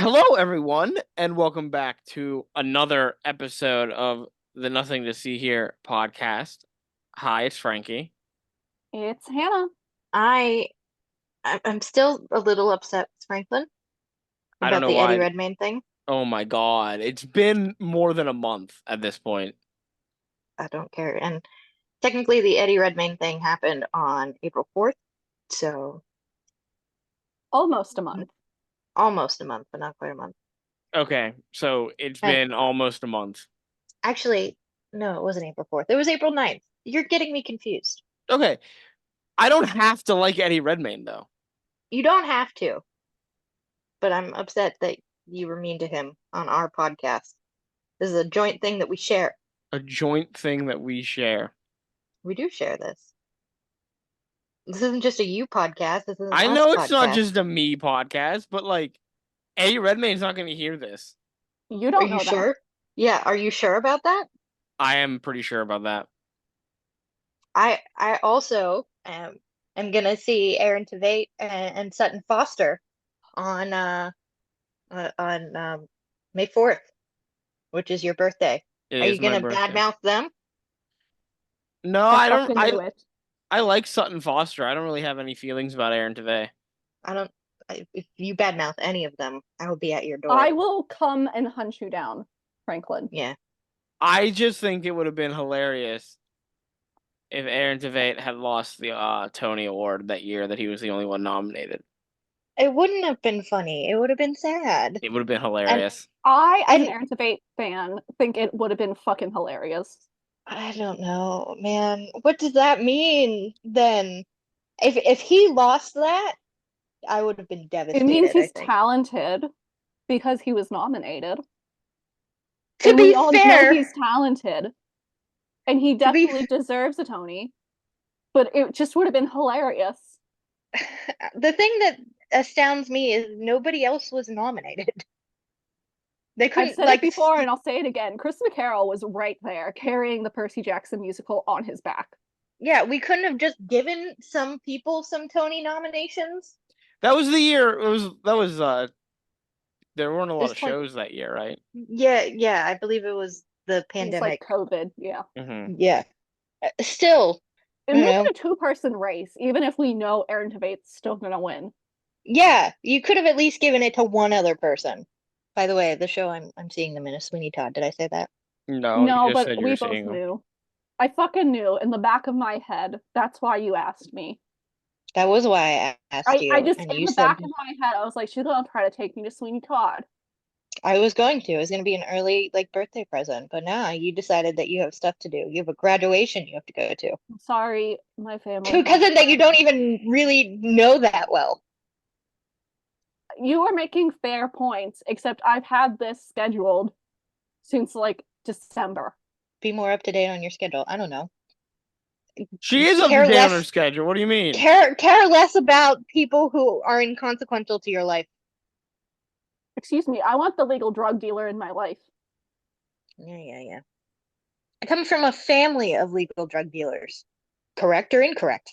Hello, everyone, and welcome back to another episode of the Nothing to See Here podcast. Hi, it's Frankie. It's Hannah. I I'm still a little upset with Franklin I don't about know the Eddie why. Redmayne thing. Oh my God, it's been more than a month at this point. I don't care. And technically the Eddie Redmayne thing happened on April 4th, so Almost a month. almost a month, but not quite a month. Okay, so it's And been almost a month. actually, no, it wasn't April 4th. It was April 9th. You're getting me confused. Okay, I don't have to like Eddie Redmayne, though. You don't have to, but I'm upset that you were mean to him on our podcast. This is a joint thing that we share. A joint thing that we share. We do share this. This isn't just a you podcast. This is an I us know it's not podcast. just a me podcast, but like, Eddie Redmayne's not going to hear this. You Are don't you know that. sure? Yeah, are you sure about that? I am pretty sure about that. I also am gonna see Aaron Tveit and Sutton Foster on May 4th, which is your birthday. It Are you is my gonna birthday. badmouth them? No, I I don't. fucking knew it. I like Sutton Foster. I don't really have any feelings about Aaron Tveit. I don't. If you badmouth any of them, I will be at your door. I will come and hunt you down, Franklin. Yeah, I just think it would have been hilarious if Aaron Tveit had lost the Tony Award that year that he was the only one nominated. it wouldn't have been funny. It would have been sad. It would have been And hilarious. I, as an and Aaron Tveit fan, think it would have been fucking hilarious. I don't know, man. What does that mean then? If he lost that, I would have been It means devastated, I he's think. talented because he was nominated. To And we be all know fair, he's talented. And he to be definitely deserves a Tony. But it just would have been hilarious. the thing that astounds me is nobody else was nominated. They I've couldn't said it like before and I'll say it again. Chris McCarroll was right there carrying the Percy Jackson musical on his back. yeah, we couldn't have just given some people some Tony nominations. That was the year. There weren't a lot There's of 20 shows that year, right? yeah, I believe it was the It was like pandemic. COVID, yeah. Mm-hmm. Yeah. Still, And you make know. it a two-person race, even if we know Aaron Tveit's still gonna win. Yeah, you could have at least given it to one other person. By the way, the show I'm seeing them in is Sweeney Todd. Did I say that? No, you No, just but said you were we both seeing them. knew. I fucking knew in the back of my head. That's why you asked me. That was why I asked I you, just and in you the said back of my head, I was like, she's gonna try to take me to Sweeney Todd. I was going to. It was going to be an early like birthday present, but now you decided that you have stuff to do. You have a graduation you have to go to. I'm sorry, my To family a has cousin that you plans. don't even really know that well. You are making fair points, except I've had this scheduled since like December. Be more up to date on your schedule. I don't know. She is up to Care date on her less schedule. What do you mean? care less about people who are inconsequential to your life. Excuse me, I want the legal drug dealer in my life. Yeah. I come from a family of legal drug dealers. Correct or incorrect?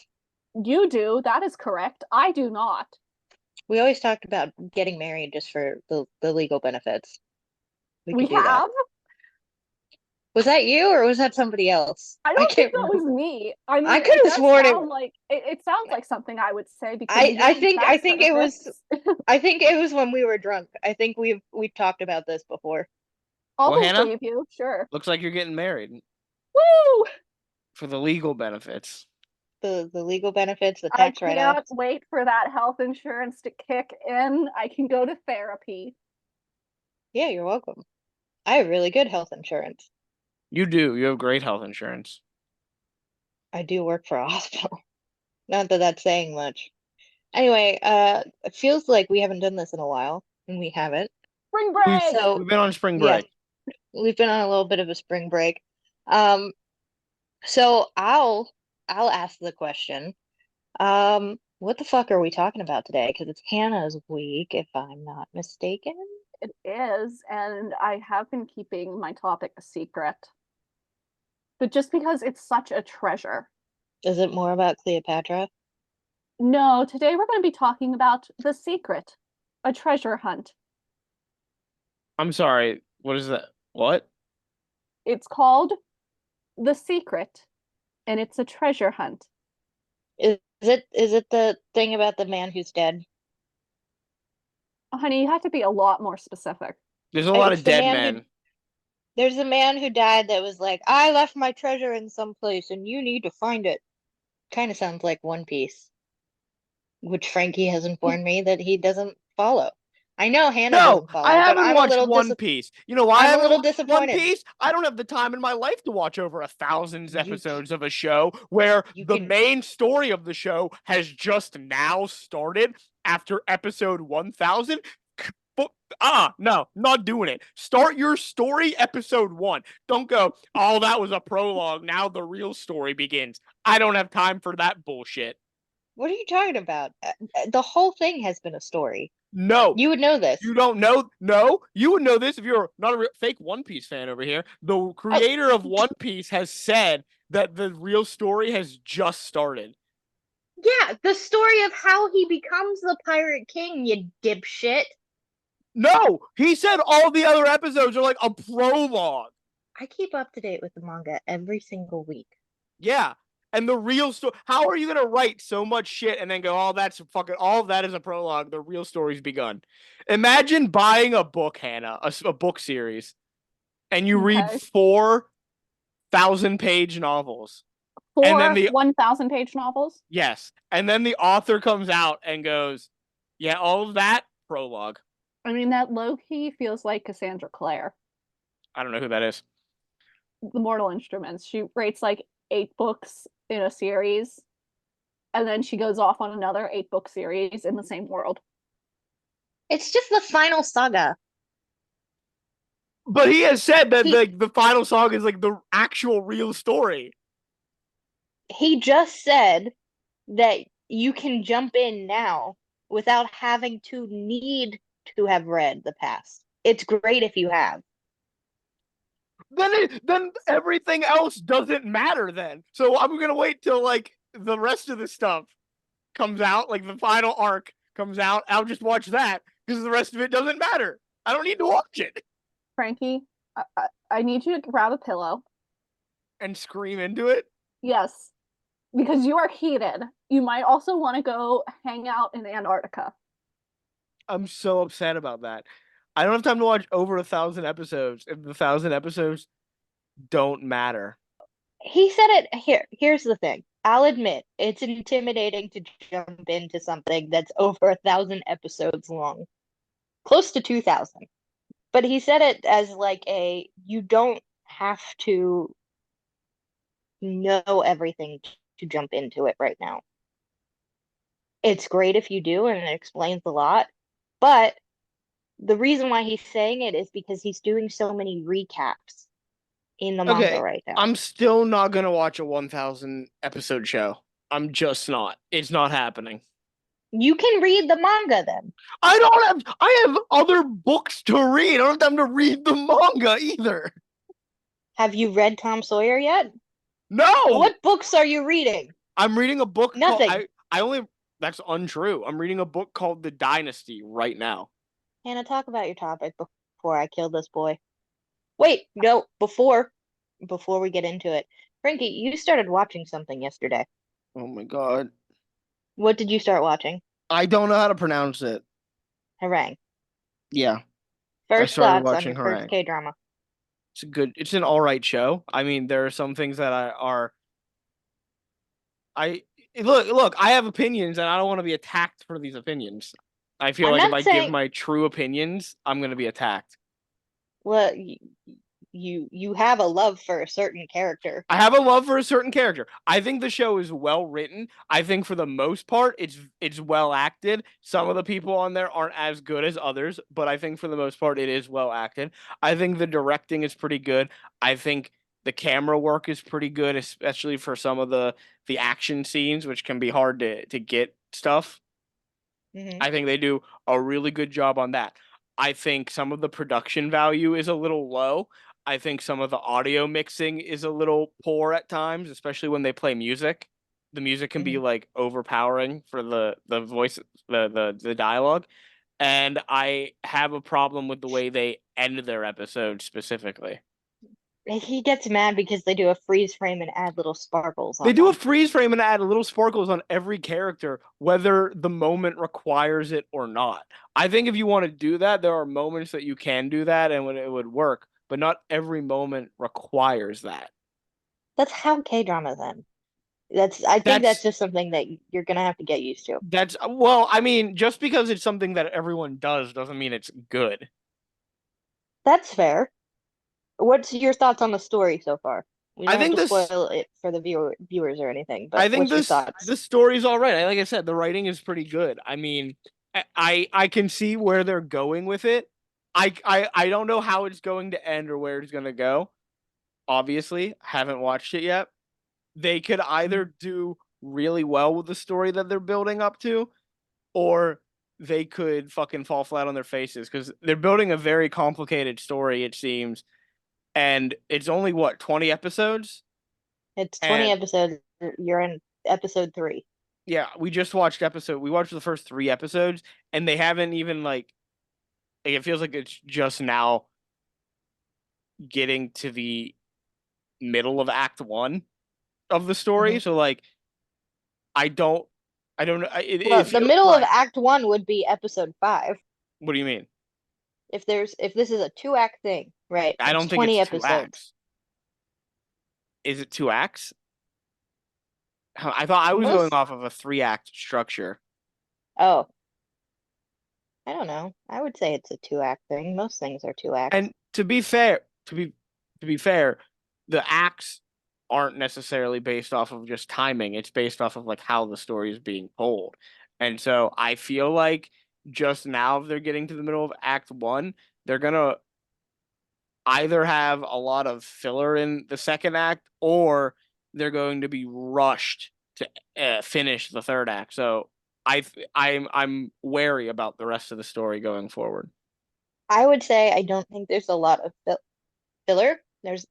You do, that is correct. I do not. We always talked about getting married just for the legal benefits. We We could do that. have? Was that you or was that somebody else? I I don't think can't that was remember. me. I I mean, could it have does sworn it. sound like it sounds like something I would say because I you I need think I tax think it was benefits. I think it was when we were drunk. I think we've talked about this before. I'll Well, Hannah, believe you, sure. looks like you're getting married Woo! for the legal benefits. The legal benefits, the I tax can't write-offs. wait for that health insurance to kick in. I can go to therapy. Yeah, you're welcome. I have really good health insurance. You do. You have great health insurance. I do work for a hospital. Not that that's saying much. Anyway, it feels like we haven't done this in a while, and we haven't. Spring We've break! So, we've been on spring yeah, break. we've been on a little bit of a spring break. Um, so I'll ask the question. What the fuck are we talking about today? Because it's Hannah's week, if I'm not mistaken. It is, and I have been keeping my topic a secret. But just because it's such a treasure. Is it more about Cleopatra? No, today we're going to be talking about The Secret, a treasure hunt. I'm sorry. What is that? What? It's called The Secret, and it's a treasure hunt. Is it the thing about the man who's dead? Honey, you have to be a lot more specific. There's a lot It's of the dead man who men. there's a man who died that was like, I left my treasure in some place and you need to find it. Kind of sounds like One Piece, which Frankie has informed me that he doesn't follow. I know Hannah No, doesn't I follow, but haven't watched One Piece. You know why I I'm a haven't little watched One disappointed. Piece? I don't have the time in my life to watch over 1,000 You episodes of a show where you the can main story of the show has just now started after episode 1,000. No, not doing it. Start your story episode 1. Don't go, oh, that was a prologue. Now the real story begins. I don't have time for that bullshit. What are you talking about? The whole thing has been a story. No, You would know this. you don't know? No, you would know this if you're not a fake One Piece fan over here. The Oh, creator of One Piece has said that the real story has just started. yeah, the story of how he becomes the Pirate King, you dipshit. No, he said all the other episodes are like a prologue. I keep up to date with the manga every single week. Yeah. And the real story, how are you going to write so much shit and then go, oh, that's fucking, all of that is a prologue. The real story's begun. Imagine buying a book, Hannah, a book series, and you read Okay. 4,000-page novels. And then 1,000-page novels. yes. And then the author comes out and goes, yeah, all of that, prologue. I mean, that low-key feels like Cassandra Clare, I don't know who that is. the Mortal Instruments. She writes like 8 books in a series, and then she goes off on another 8-book series in the same world. It's just the final saga. But he has said that He the final song is like the actual real story. he just said that you can jump in now without having to need to have read the past. It's great if you have. Then everything else doesn't matter then. So I'm gonna wait till like the rest of the stuff comes out, like the final arc comes out. I'll just watch that because the rest of it doesn't matter. I don't need to watch it Frankie, I need you to grab a pillow. and scream into it. Yes, because you are heated. You might also want to go hang out in Antarctica. I'm so upset about that. I don't have time to watch over 1,000 episodes if the 1,000 episodes don't matter. He said it here's the thing. I'll admit it's intimidating to jump into something that's over 1,000 episodes long. Close to 2,000. But he said it as like you don't have to know everything to jump into it right now. It's great if you do, and it explains a lot. But the reason why he's saying it is because he's doing so many recaps in the manga Okay, right now. I'm still not gonna watch a 1,000 episode show. I'm just not. It's not happening. You can read the manga then. I have other books to read. I don't have time to read the manga either. Have you read Tom Sawyer yet? No. What books are you reading? I'm reading a book Nothing. called I only that's untrue. I'm reading a book called The Dynasty right now. Hannah, talk about your topic before I kill this boy. Wait, no, before we get into it. Frankie, you started watching something yesterday. Oh my god. What did you start watching? I don't know how to pronounce it. Harangue. Yeah. First started thoughts on watching your first Harangue. K-drama. It's an all right show. I mean, there are some things that I look, I have opinions and I don't want to be attacked for these opinions. I feel I'm like if not I give saying- my true opinions, I'm going to be attacked. Well, you have a love for a certain character. I have a love for a certain character. I think the show is well written. I think for the most part, it's well acted. Some of the people on there aren't as good as others, but I think for the most part, it is well acted. I think the directing is pretty good. I think the camera work is pretty good, especially for some of the action scenes, which can be hard to get stuff. Mm-hmm. I think they do a really good job on that. I think some of the production value is a little low. I think some of the audio mixing is a little poor at times, especially when they play music. The music can be like overpowering for the voice, the dialogue. and I have a problem with the way they end their episodes specifically. He gets mad because they do a freeze frame and add little sparkles They on do a them. freeze frame and add little sparkles on every character, whether the moment requires it or not. I think if you want to do that, there are moments that you can do that and it would work, but not every moment requires that. That's how K-dramas end. I think that's That's just something that you're gonna have to get used to. that's well, I mean, just because it's something that everyone does doesn't mean it's good. That's fair. What's your thoughts on the story so far? You I don't have think to this spoil it for the viewers or anything, but I think what's your this thoughts? this story's all right. Like I said, the writing is pretty good. I mean, I can see where they're going with it. I don't know how it's going to end or where it's going to go. Obviously, haven't watched it yet. They could either do really well with the story that they're building up to, or they could fucking fall flat on their faces because they're building a very complicated story, it seems, and it's only what 20 episodes. It's 20 And episodes. You're in episode 3. yeah, we watched the first 3 episodes, and they haven't even like it feels like it's just now getting to the middle of Act 1 of the story. Mhm. So like I don't I don't know. It Well, the feels middle of like Act 1 would be episode 5. what do you mean? If this is a 2-act thing, right? I It's don't think 20 it's two episodes. acts. Is it 2 acts? I thought I was going Most off of a 3-act structure. Oh, I don't know. I would say it's a 2-act thing. Most things are 2 acts. And to be fair, the acts aren't necessarily based off of just timing. It's based off of like how the story is being told. And so I feel like just now if they're getting to the middle of Act 1, they're gonna either have a lot of filler in the second act or they're going to be rushed to finish the third act. So I'm wary about the rest of the story going forward. I would say I don't think there's a lot of filler.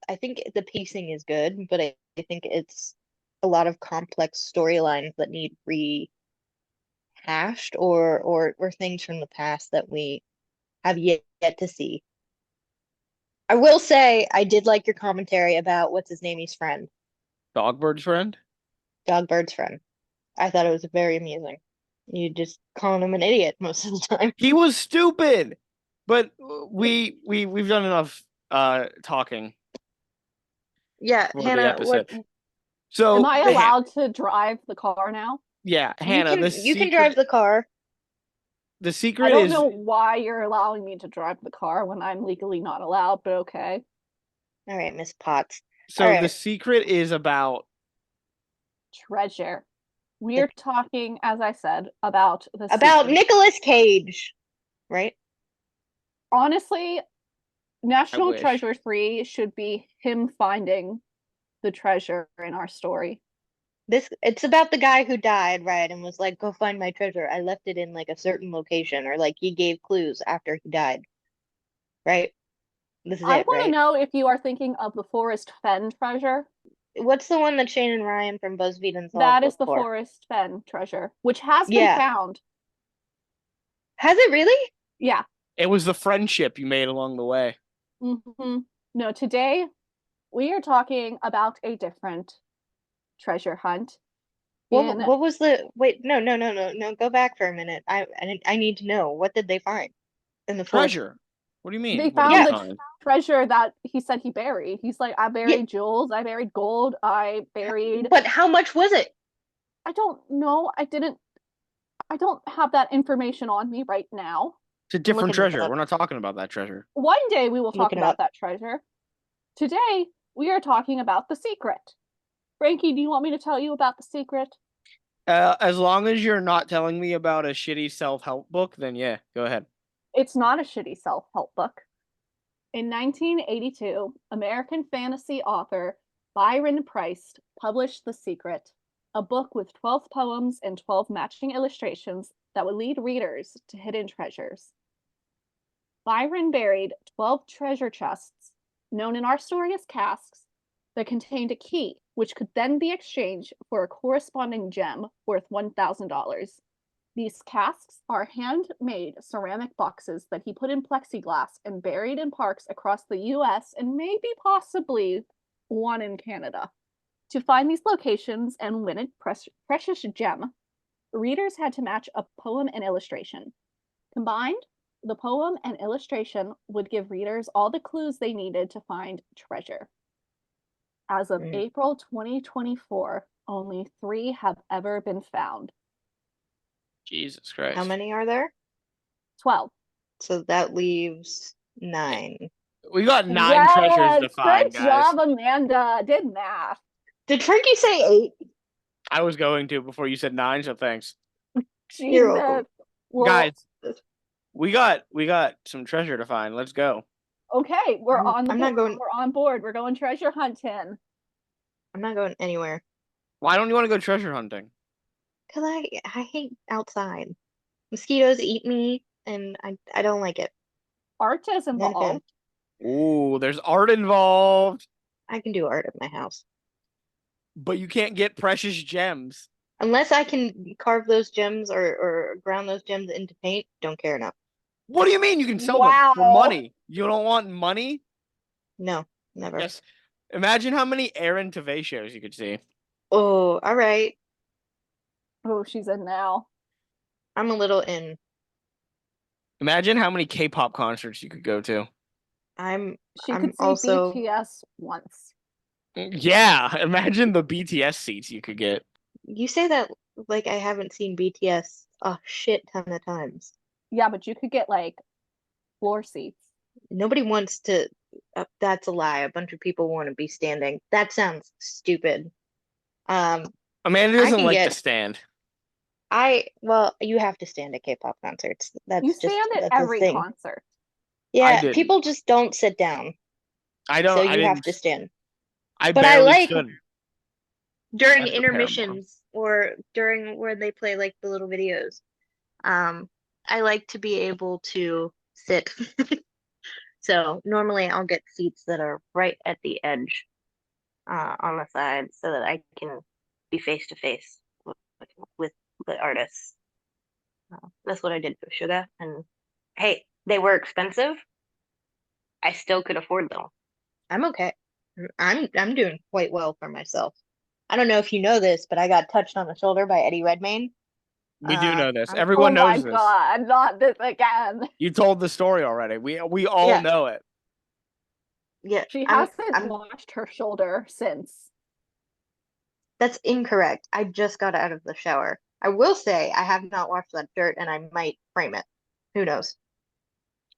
I think the pacing is good, but I think it's a lot of complex storylines that need rehashed or things from the past that we have yet to see. I will say I did like your commentary about what's his name, his friend, Dogbird's friend? Dogbird's friend. I thought it was very amusing. You just calling him an idiot most of the time. He was stupid. But we've done enough talking Yeah, for the Hannah, what episode. Am So I allowed to drive the car now? yeah, you Hannah, can drive the car. the I secret don't is know why you're allowing me to drive the car when I'm legally not allowed, but okay. All right, Miss Potts. All so the right. secret is about Treasure. The, We're talking, as I said, about the about secret. Nicolas Cage, right? Honestly, I National wish. Treasure 3 should be him finding the treasure in our story. It's about the guy who died, right, and was like, "Go find my treasure. I left it in like a certain location," or like he gave clues after he died, right? This is I it, want to right? know if you are thinking of the Forest Fen treasure. What's the one that Shane and Ryan from BuzzFeed Unsolved That is look the for? Forest Fen treasure, which has been Yeah. found. Has it really? Yeah. It was the friendship you made along the way. No, today we are talking about a different treasure hunt in What was the wait? No. Go back for a minute. I need to know. What did they find in the forest? Treasure. What do you they mean? What did found they Yeah, the find? treasure that he said he buried. He's like, I yeah. buried jewels, I buried gold, I buried. But how much was it? I don't know. I don't have that information on me right now. It's a I'm different looking it treasure. up. We're not talking about that treasure. One day we will I'm talk looking it about up. that treasure. Today we are talking about the secret. Frankie, do you want me to tell you about the secret? As long as you're not telling me about a shitty self-help book, then yeah, go ahead. It's not a shitty self-help book. In 1982, American fantasy author Byron Priess published The Secret, a book with 12 poems and 12 matching illustrations that would lead readers to hidden treasures. Byron buried 12 treasure chests, known in our story as casques, that contained a key, which could then be exchanged for a corresponding gem worth $1,000. These casks are handmade ceramic boxes that he put in plexiglass and buried in parks across the US and maybe possibly one in Canada. To find these locations and win a precious gem, readers had to match a poem and illustration. Combined, the poem and illustration would give readers all the clues they needed to find treasure. As of April 2024, only 3 have ever been found. Jesus Christ. How many are there? 12. So that leaves 9. We got 9 treasures to find, Good guys. job, Amanda. Did math. Did Frankie say 8? I was going to before you said 9, so thanks. You're welcome. Well, guys, we got some treasure to find. Let's go. Okay, we're not going. We're on board. We're going treasure hunting. I'm not going anywhere. Why don't you want to go treasure hunting? Because I hate outside. Mosquitoes eat me, and I don't like it. Art is involved. Ooh, there's art involved. I can do art at my house. But you can't get precious gems. Unless I can carve those gems or ground those gems into paint, don't care enough. What do you mean you can sell them for money? You don't want money? No, never. Yes. Imagine how many Aaron Tveit shows you could see. Oh, all right. Oh, she's in now. I'm a little in. Imagine how many K-pop concerts you could go to. She could see also BTS once. Yeah, imagine the BTS seats you could get. You say that like I haven't seen BTS a shit ton of times. Yeah, but you could get like floor seats. Nobody wants to. That's a lie. A bunch of people want to be standing. That sounds stupid. Amanda doesn't like to stand. Well, you have to stand at K-pop concerts. You stand at every concert. Yeah, people just don't sit down. I don't. So you have to stand. But I like during intermissions or during where they play like the little videos. I like to be able to sit. So normally I'll get seats that are right at the edge on the side so that I can be face to face with the artists. That's what I did for Suga. And hey, they were expensive. I still could afford them. I'm okay. I'm doing quite well for myself. I don't know if you know this, but I got touched on the shoulder by Eddie Redmayne. We do know this. Everyone knows this. Oh my God, not this again. You told the story already. We all know it. Yeah. She hasn't washed her shoulder since. That's incorrect. I just got out of the shower. I will say I have not washed that shirt and I might frame it. Who knows?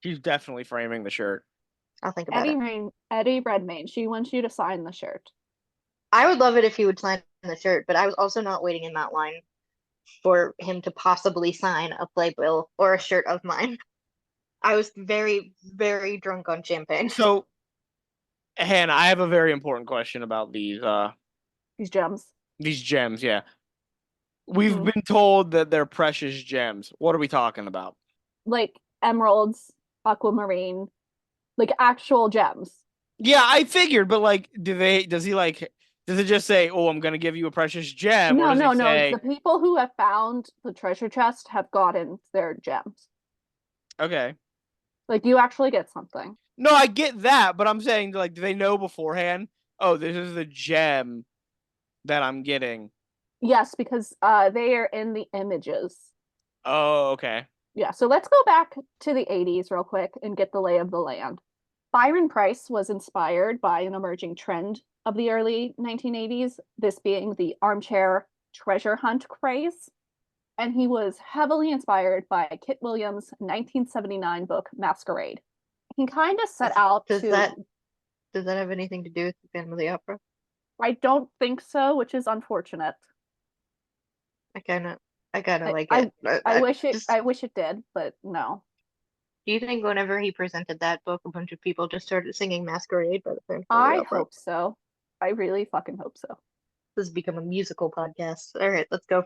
She's definitely framing the shirt. I'll think about it. Eddie Redmayne, she wants you to sign the shirt. I would love it if he would sign the shirt, but I was also not waiting in that line for him to possibly sign a playbill or a shirt of mine. I was very, very drunk on champagne. So, Hannah, I have a very important question about these gems. These gems, yeah. We've been told that they're precious gems. What are we talking about? Like emeralds, aquamarine, like actual gems. Yeah, I figured, but like, does it just say, "Oh, I'm gonna give you a precious gem"? No, or does no. say... The people who have found the treasure chest have gotten their gems. Okay. Like you actually get something. No, I get that, but I'm saying, like, do they know beforehand? Oh, this is the gem that I'm getting. Yes, because they are in the images. Oh, okay. Yeah, so let's go back to the 80s real quick and get the lay of the land. Byron Priess was inspired by an emerging trend of the early 1980s, this being the armchair treasure hunt craze. And he was heavily inspired by Kit Williams' 1979 book, Masquerade. He kind of set out Does that have anything to do with the Phantom of the Opera? I don't think so, which is unfortunate. I kind of like it. I wish it did, but no. Do you think whenever he presented that book, a bunch of people just started singing Masquerade by the Phantom of the Opera? I hope so. I really fucking hope so. This has become a musical podcast. All right, let's go.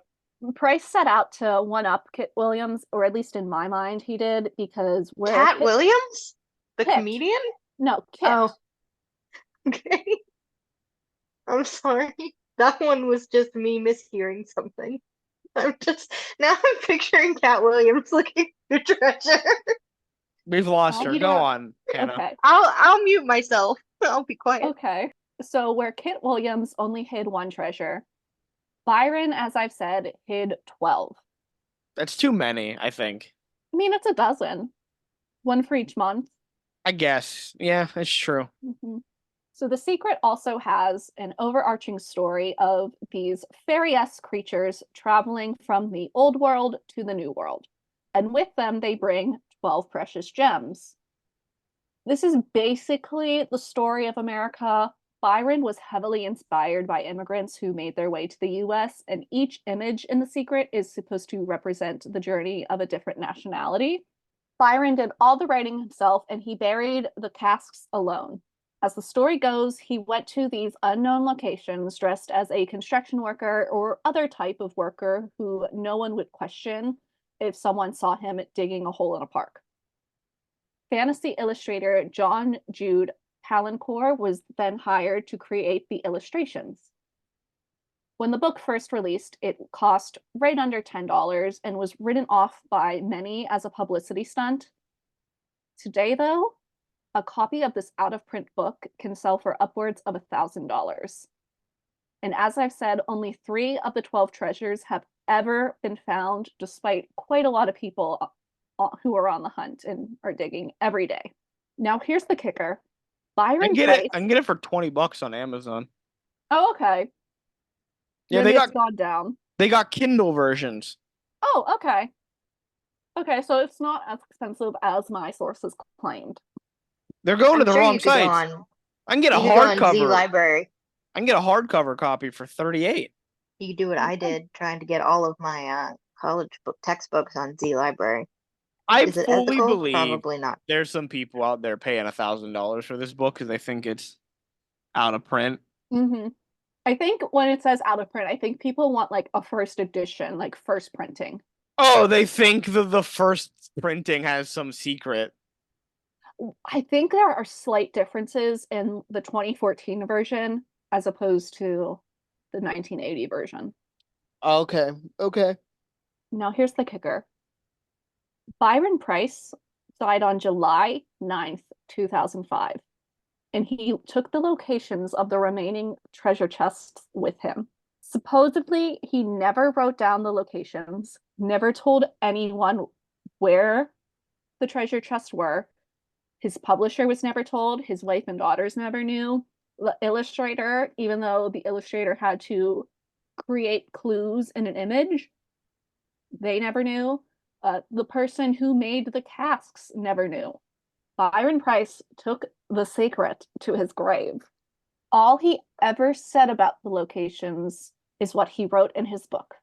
Priess set out to one-up Kit Williams, or at least in my mind he did, because Cat Williams? The comedian? No, Kit. Oh. Okay. I'm sorry. That one was just me mishearing something. I'm picturing Cat Williams looking for treasure. We've lost Oh, her. you Go know- on, Hannah. Okay. I'll mute myself. I'll be quiet. Okay. So where Kit Williams only hid one treasure, Byron, as I've said, hid 12. That's too many, I think. I mean, it's a dozen. One for each month. I guess. Yeah, that's true. Mhm. So the secret also has an overarching story of these fairy-esque creatures traveling from the old world to the new world. And with them, they bring 12 precious gems. This is basically the story of America. Byron was heavily inspired by immigrants who made their way to the US, and each image in The Secret is supposed to represent the journey of a different nationality. Byron did all the writing himself, and he buried the casques alone. As the story goes, he went to these unknown locations dressed as a construction worker or other type of worker who no one would question if someone saw him digging a hole in a park. Fantasy illustrator John Jude Palancore was then hired to create the illustrations. When the book first released, it cost right under $10 and was written off by many as a publicity stunt. Today, though, a copy of this out-of-print book can sell for upwards of $1,000. And as I've said, only 3 of the 12 treasures have ever been found, despite quite a lot of people who are on the hunt and are digging every day. Now, here's the kicker. Byron Priess. I can get it for $20 on Amazon. Oh, okay. Yeah, Maybe it's gone down. They got Kindle versions. Oh, okay. Okay, so it's not as expensive as my sources claimed. They're going to the sure wrong you could go sites. on- I can get a You could go on Z hardcover. Library. I can get a hardcover copy for $38. You could do what I did, trying to get all of my college book textbooks on Z Library. I Is it fully ethical? believe Probably not. there's some people out there paying $1,000 for this book because they think it's out of print. Mm-hmm. I think when it says out of print, I think people want like a first edition, like first printing. Oh, they think the first printing has some secret. I think there are slight differences in the 2014 version as opposed to the 1980 version. Okay. Okay. Now, here's the kicker. Byron Priess died on July 9th, 2005, and he took the locations of the remaining treasure chests with him. Supposedly, he never wrote down the locations, never told anyone where the treasure chests were. His publisher was never told. His wife and daughters never knew. The illustrator, even though the illustrator had to create clues in an image, they never knew. The person who made the casques never knew. Byron Priess took the secret to his grave. All he ever said about the locations is what he wrote in his book.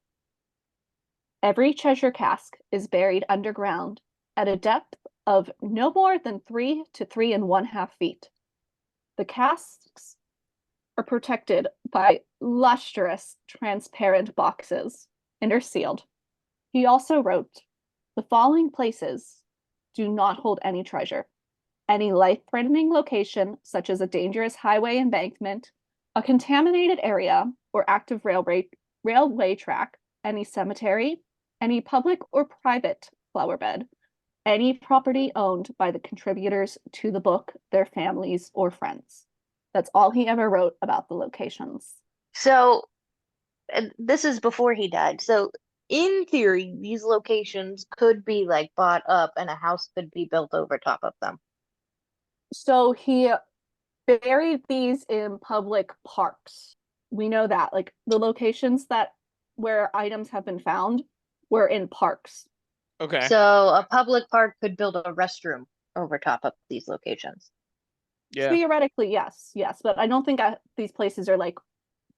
Every treasure cask is buried underground at a depth of no more than 3 to 3.5 feet. The casks are protected by lustrous, transparent boxes and are sealed. He also wrote, "The following places do not hold any treasure. Any life-threatening location, such as a dangerous highway embankment, a contaminated area, or active railway track, any cemetery, any public or private flower bed, any property owned by the contributors to the book, their families, or friends." That's all he ever wrote about the locations. So, this is before he died. So, in theory, these locations could be like bought up and a house could be built over top of them. So he buried these in public parks. We know that. Like the locations where items have been found were in parks. Okay. So, a public park could build a restroom over top of these locations. Yeah. Theoretically, yes, but I don't think these places are like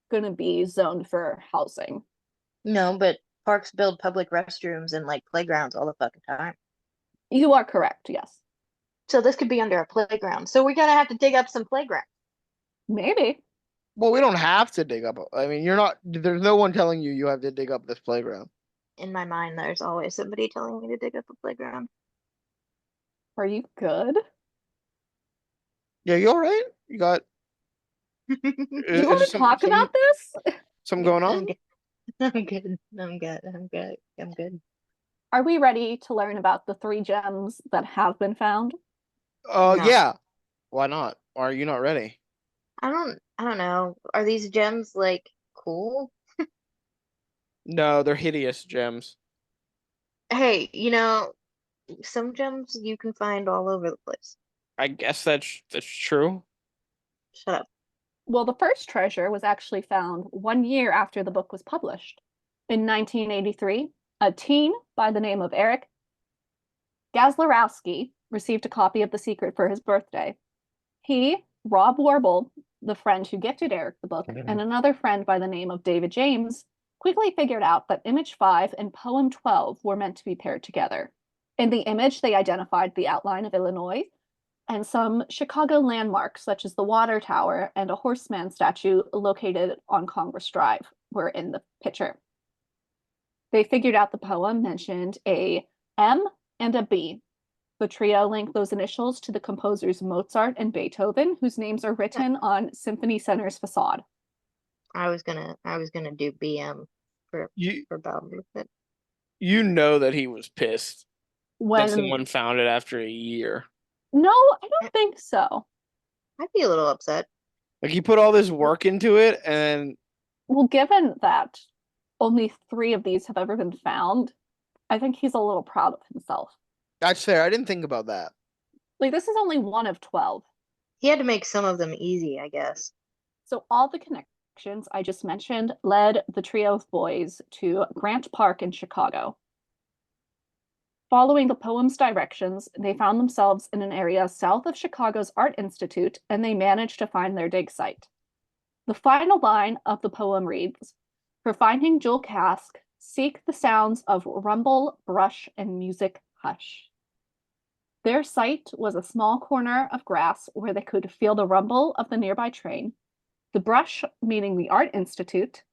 going to be zoned for housing. No, but parks build public restrooms and like playgrounds all the fucking time. You are correct, yes. So this could be under a playground. So we're gonna have to dig up some playground. Maybe. Well, we don't have to dig up. I mean, there's no one telling you have to dig up this playground. In my mind, there's always somebody telling me to dig up a playground. Are you good? Yeah, you all right? You got. You want to talk about this? Something going on? I'm good. I'm good. I'm good. I'm good. Are we ready to learn about the 3 gems that have been found? No, Yeah. Why not? Why are you not ready? I don't know. Are these gems like cool? No, they're hideous gems. Hey, some gems you can find all over the place. I guess that's true. Shut up. Well, the first treasure was actually found 1 year after the book was published. In 1983, a teen by the name of Eric Gazlarowski received a copy of The Secret for his birthday. He, Rob Warble, the friend who gifted Eric the book, and another friend by the name of David James quickly figured out that image 5 and poem 12 were meant to be paired together. In the image, they identified the outline of Illinois and some Chicago landmarks, such as the Water Tower and a horseman statue located on Congress Drive, were in the picture. They figured out the poem mentioned a M and a B. The trio linked those initials to the composers Mozart and Beethoven, whose names are written on Symphony Center's facade. I was gonna do BM for You bowel movement. you know that he was pissed that When someone found it after a year. No, I don't think so. I'd be a little upset. Like he put all this work into it, and Well, given that only 3 of these have ever been found, I think he's a little proud of himself. that's fair. I didn't think about that. Like, this is only one of 12. He had to make some of them easy, I guess. So all the connections I just mentioned led the trio of boys to Grant Park in Chicago. Following the poem's directions, they found themselves in an area south of Chicago's Art Institute, and they managed to find their dig site. The final line of the poem reads, "For finding jewel casque, seek the sounds of rumble, brush, and music hush." Their site was a small corner of grass where they could feel the rumble of the nearby train, the brush meaning the Art Institute,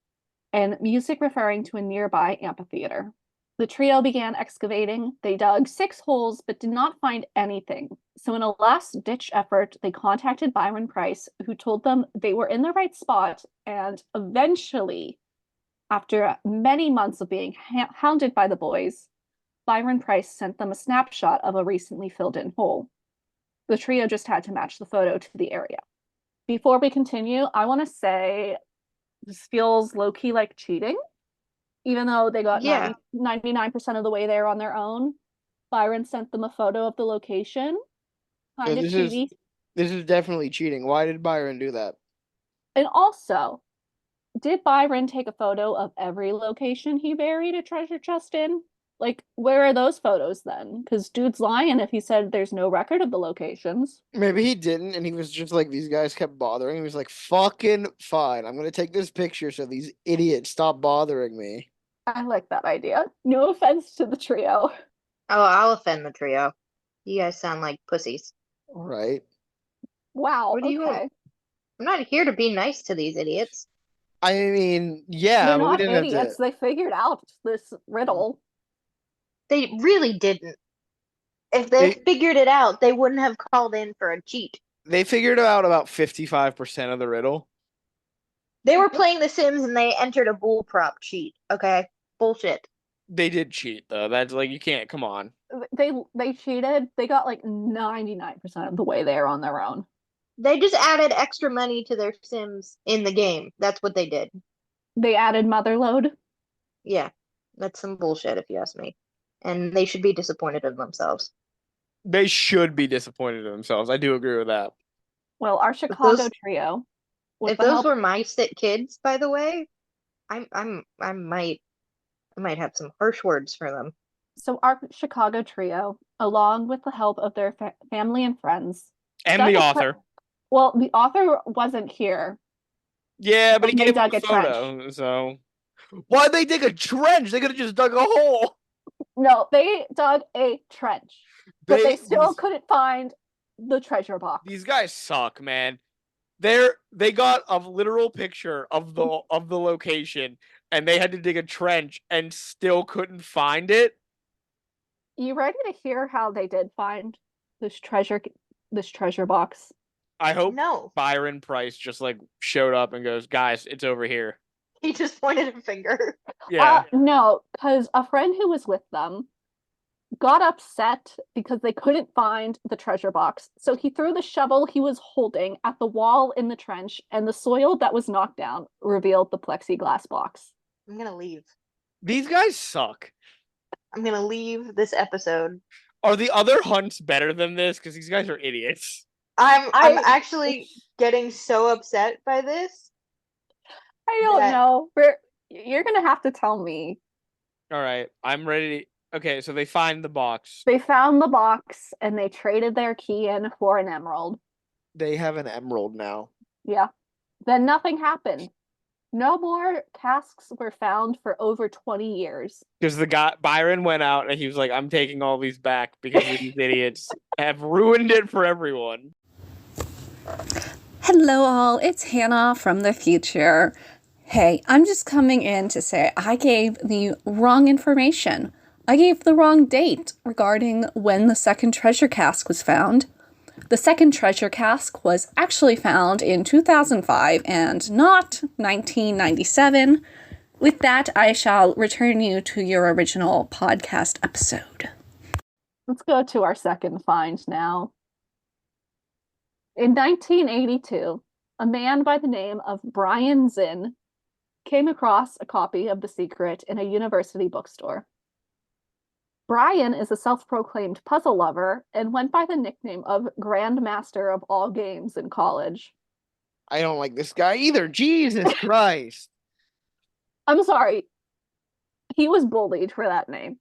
and music referring to a nearby amphitheater. The trio began excavating. They dug 6 holes but did not find anything. So, in a last ditch effort, they contacted Byron Priess, who told them they were in the right spot. And eventually, after many months of being hounded by the boys, Byron Priess sent them a snapshot of a recently filled in hole. The trio just had to match the photo to the area. Before we continue, I want to say this feels low key like cheating. Even though they got Yeah. 99% of the way there on their own, Byron sent them a photo of the location. So Kind of cheaty. this is definitely cheating. Why did Byron do that? And also, did Byron take a photo of every location he buried a treasure chest in? Like, where are those photos then? Because dude's lying if he said there's no record of the locations. Maybe he didn't, and he was just like these guys kept bothering. He was like, "Fucking fine, I'm gonna take this picture so these idiots stop bothering me." I like that idea. No offense to the trio. Oh, I'll offend the trio. You guys sound like pussies. All right. Wow, What do you want? okay. I'm not here to be nice to these idiots. I mean, yeah, They're but we not didn't have idiots. to. They figured out this riddle. They really didn't. If they They figured it out, they wouldn't have called in for a cheat. they figured out about 55% of the riddle. They were playing The Sims and they entered a bull prop cheat. Okay? Bullshit. They did cheat though. That's like you can't. Come on. They cheated. They got like 99% of the way there on their own. They just added extra money to their Sims in the game. That's what they did. They added motherload. Yeah. That's some bullshit if you ask me. And they should be disappointed in themselves. They should be disappointed in themselves. I do agree with that. Well, our If Chicago those trio, with if the those help, were my sick kids, by the way, I might have some harsh words for them. so our Chicago trio, along with the help of their family and friends, And dug the a author. well, the author wasn't here Yeah, but he when they gave him dug a a trench. photo. So why'd they dig a trench? They could have just dug a hole. No, they dug a trench, but they They still couldn't find the treasure box. these guys suck, man. They got a literal picture of the location, and they had to dig a trench and still couldn't find it. You ready to hear how they did find this treasure box? I hope No. Byron Priess just like showed up and goes, "Guys, it's over here." He just pointed a finger. Yeah. No, because a friend who was with them got upset because they couldn't find the treasure box. So he threw the shovel he was holding at the wall in the trench, and the soil that was knocked down revealed the plexiglass box. I'm gonna leave. These guys suck. I'm gonna leave this episode. Are the other hunts better than this? Because these guys are idiots. I'm I actually getting so upset by this. don't that- know. You're gonna have to tell me. All right, I'm ready. Okay, so they find the box. They found the box and they traded their key in for an emerald. They have an emerald now. Yeah. Then nothing happened. No more casques were found for over 20 years. Because the guy Byron went out and he was like, "I'm taking all these back because these idiots have ruined it for everyone." Hello, all. It's Hannah from the future. Hey, I'm just coming in to say I gave the wrong information. I gave the wrong date regarding when the second treasure cask was found. The second treasure cask was actually found in 2005 and not 1997. With that, I shall return you to your original podcast episode. Let's go to our second find now. In 1982, a man by the name of Brian Zinn came across a copy of The Secret in a university bookstore. Brian is a self-proclaimed puzzle lover and went by the nickname of Grandmaster of all games in college. I don't like this guy either. Jesus Christ. I'm sorry. He was bullied for that name.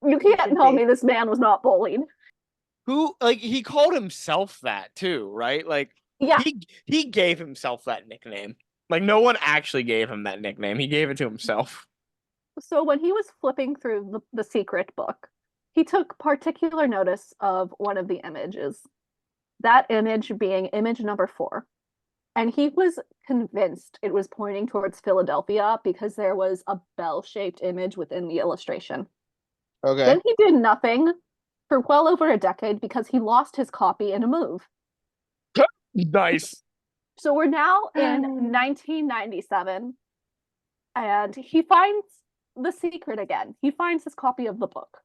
You can't tell me this man was not bullied. Who, like, he called himself that too, right? Like, Yeah. he gave himself that nickname. Like, no one actually gave him that nickname. He gave it to himself. So when he was flipping through the Secret book, he took particular notice of one of the images. That image being image number 4. And he was convinced it was pointing towards Philadelphia because there was a bell-shaped image within the illustration. Okay. Then he did nothing for well over a decade because he lost his copy in a move. Nice. So we're now in 1997, and he finds The Secret again. He finds his copy of the book.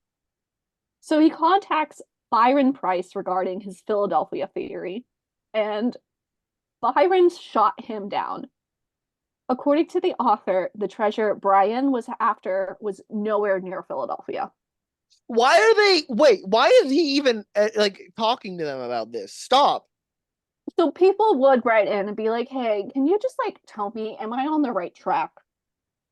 So he contacts Byron Priess regarding his Philadelphia theory, and Byron shot him down. According to the author, the treasure Brian was after was nowhere near Philadelphia. Why is he even like talking to them about this? Stop. So people would write in and be like, hey, can you just like tell me, am I on the right track?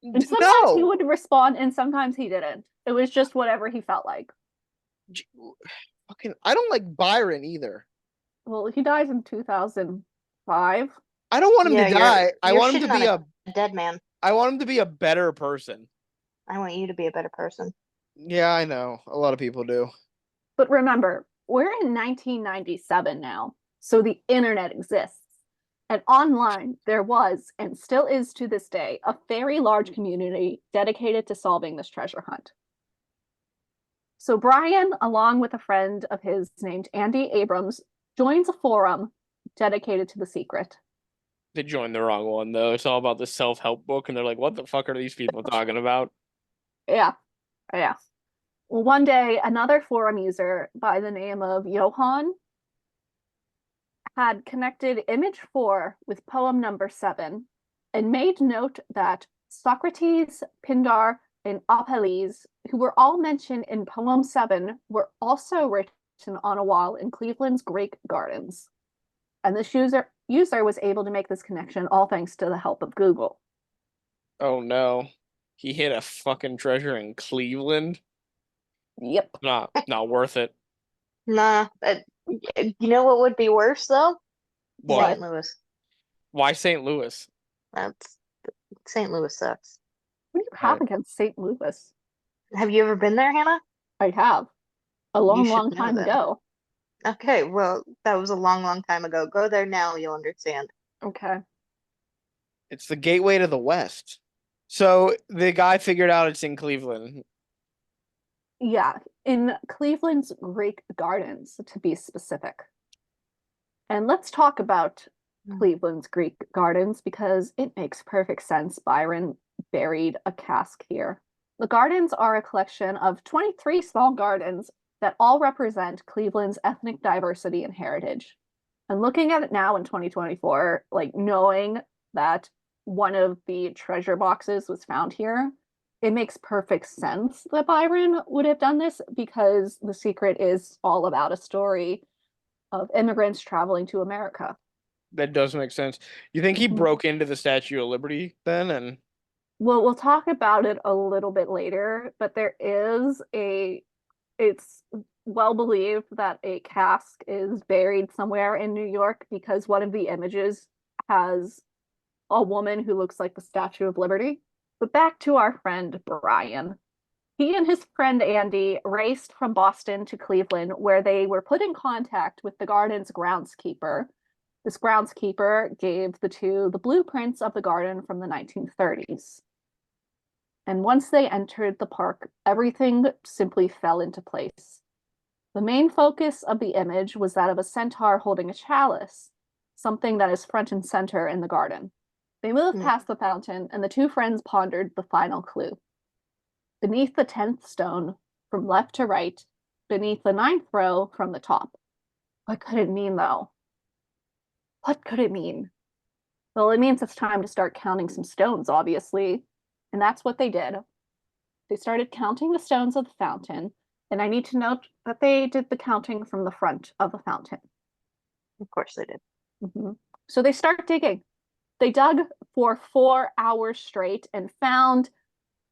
And sometimes he would respond and sometimes he didn't. It was just whatever he felt like. Fucking, I don't like Byron either. Well, he dies in 2005. I don't want him to die. I you're want him to shitting be on a dead man. I want him to be a better person. I want you to be a better person. Yeah, I know. A lot of people do. But remember, we're in 1997 now, so the internet exists. And online, there was, and still is to this day, a very large community dedicated to solving this treasure hunt. So Brian, along with a friend of his named Andy Abrams, joins a forum dedicated to The Secret. They joined the wrong one, though. It's all about the self-help book, and they're like, what the fuck are these people talking about? Yeah. Well, one day, another forum user by the name of Johan had connected image 4 with poem number 7 and made note that Socrates, Pindar, and Apelles, who were all mentioned in poem 7, were also written on a wall in Cleveland's Great Gardens. And this user was able to make this connection all thanks to the help of Google. Oh no. He hit a fucking treasure in Cleveland? Yep. Not worth it. Nah. You know what would be worse though? What? St. Louis. Why St. Louis? St. Louis sucks. What do you have against St. Louis? Have you ever been there, Hannah? I have. A long should know time then. ago. Okay, well, that was a long time ago. Go there now, you'll understand. Okay. It's the gateway to the West. So the guy figured out it's in Cleveland. Yeah, in Cleveland's Great Gardens, to be specific. And let's talk about Cleveland's Greek gardens because it makes perfect sense Byron buried a cask here. The gardens are a collection of 23 small gardens that all represent Cleveland's ethnic diversity and heritage. And looking at it now in 2024, like knowing that one of the treasure boxes was found here, it makes perfect sense that Byron would have done this because The Secret is all about a story of immigrants traveling to America. That does make sense. You think he Mhm. broke into the Statue of Liberty then? And Well, we'll talk about it a little bit later, but it's well believed that a cask is buried somewhere in New York because one of the images has a woman who looks like the Statue of Liberty. But back to our friend Brian. He and his friend Andy raced from Boston to Cleveland, where they were put in contact with the garden's groundskeeper. This groundskeeper gave the two the blueprints of the garden from the 1930s. And once they entered the park, everything simply fell into place. The main focus of the image was that of a centaur holding a chalice, something that is front and center in the garden. They moved past the fountain, and the two friends pondered the final clue. Beneath the 10th stone, from left to right, beneath the 9th row from the top. What could it mean, though? What could it mean? Well, it means it's time to start counting some stones, obviously. And that's what they did. They started counting the stones of the fountain, and I need to note that they did the counting from the front of the fountain. Of course they did. So they start digging. They dug for 4 hours straight and found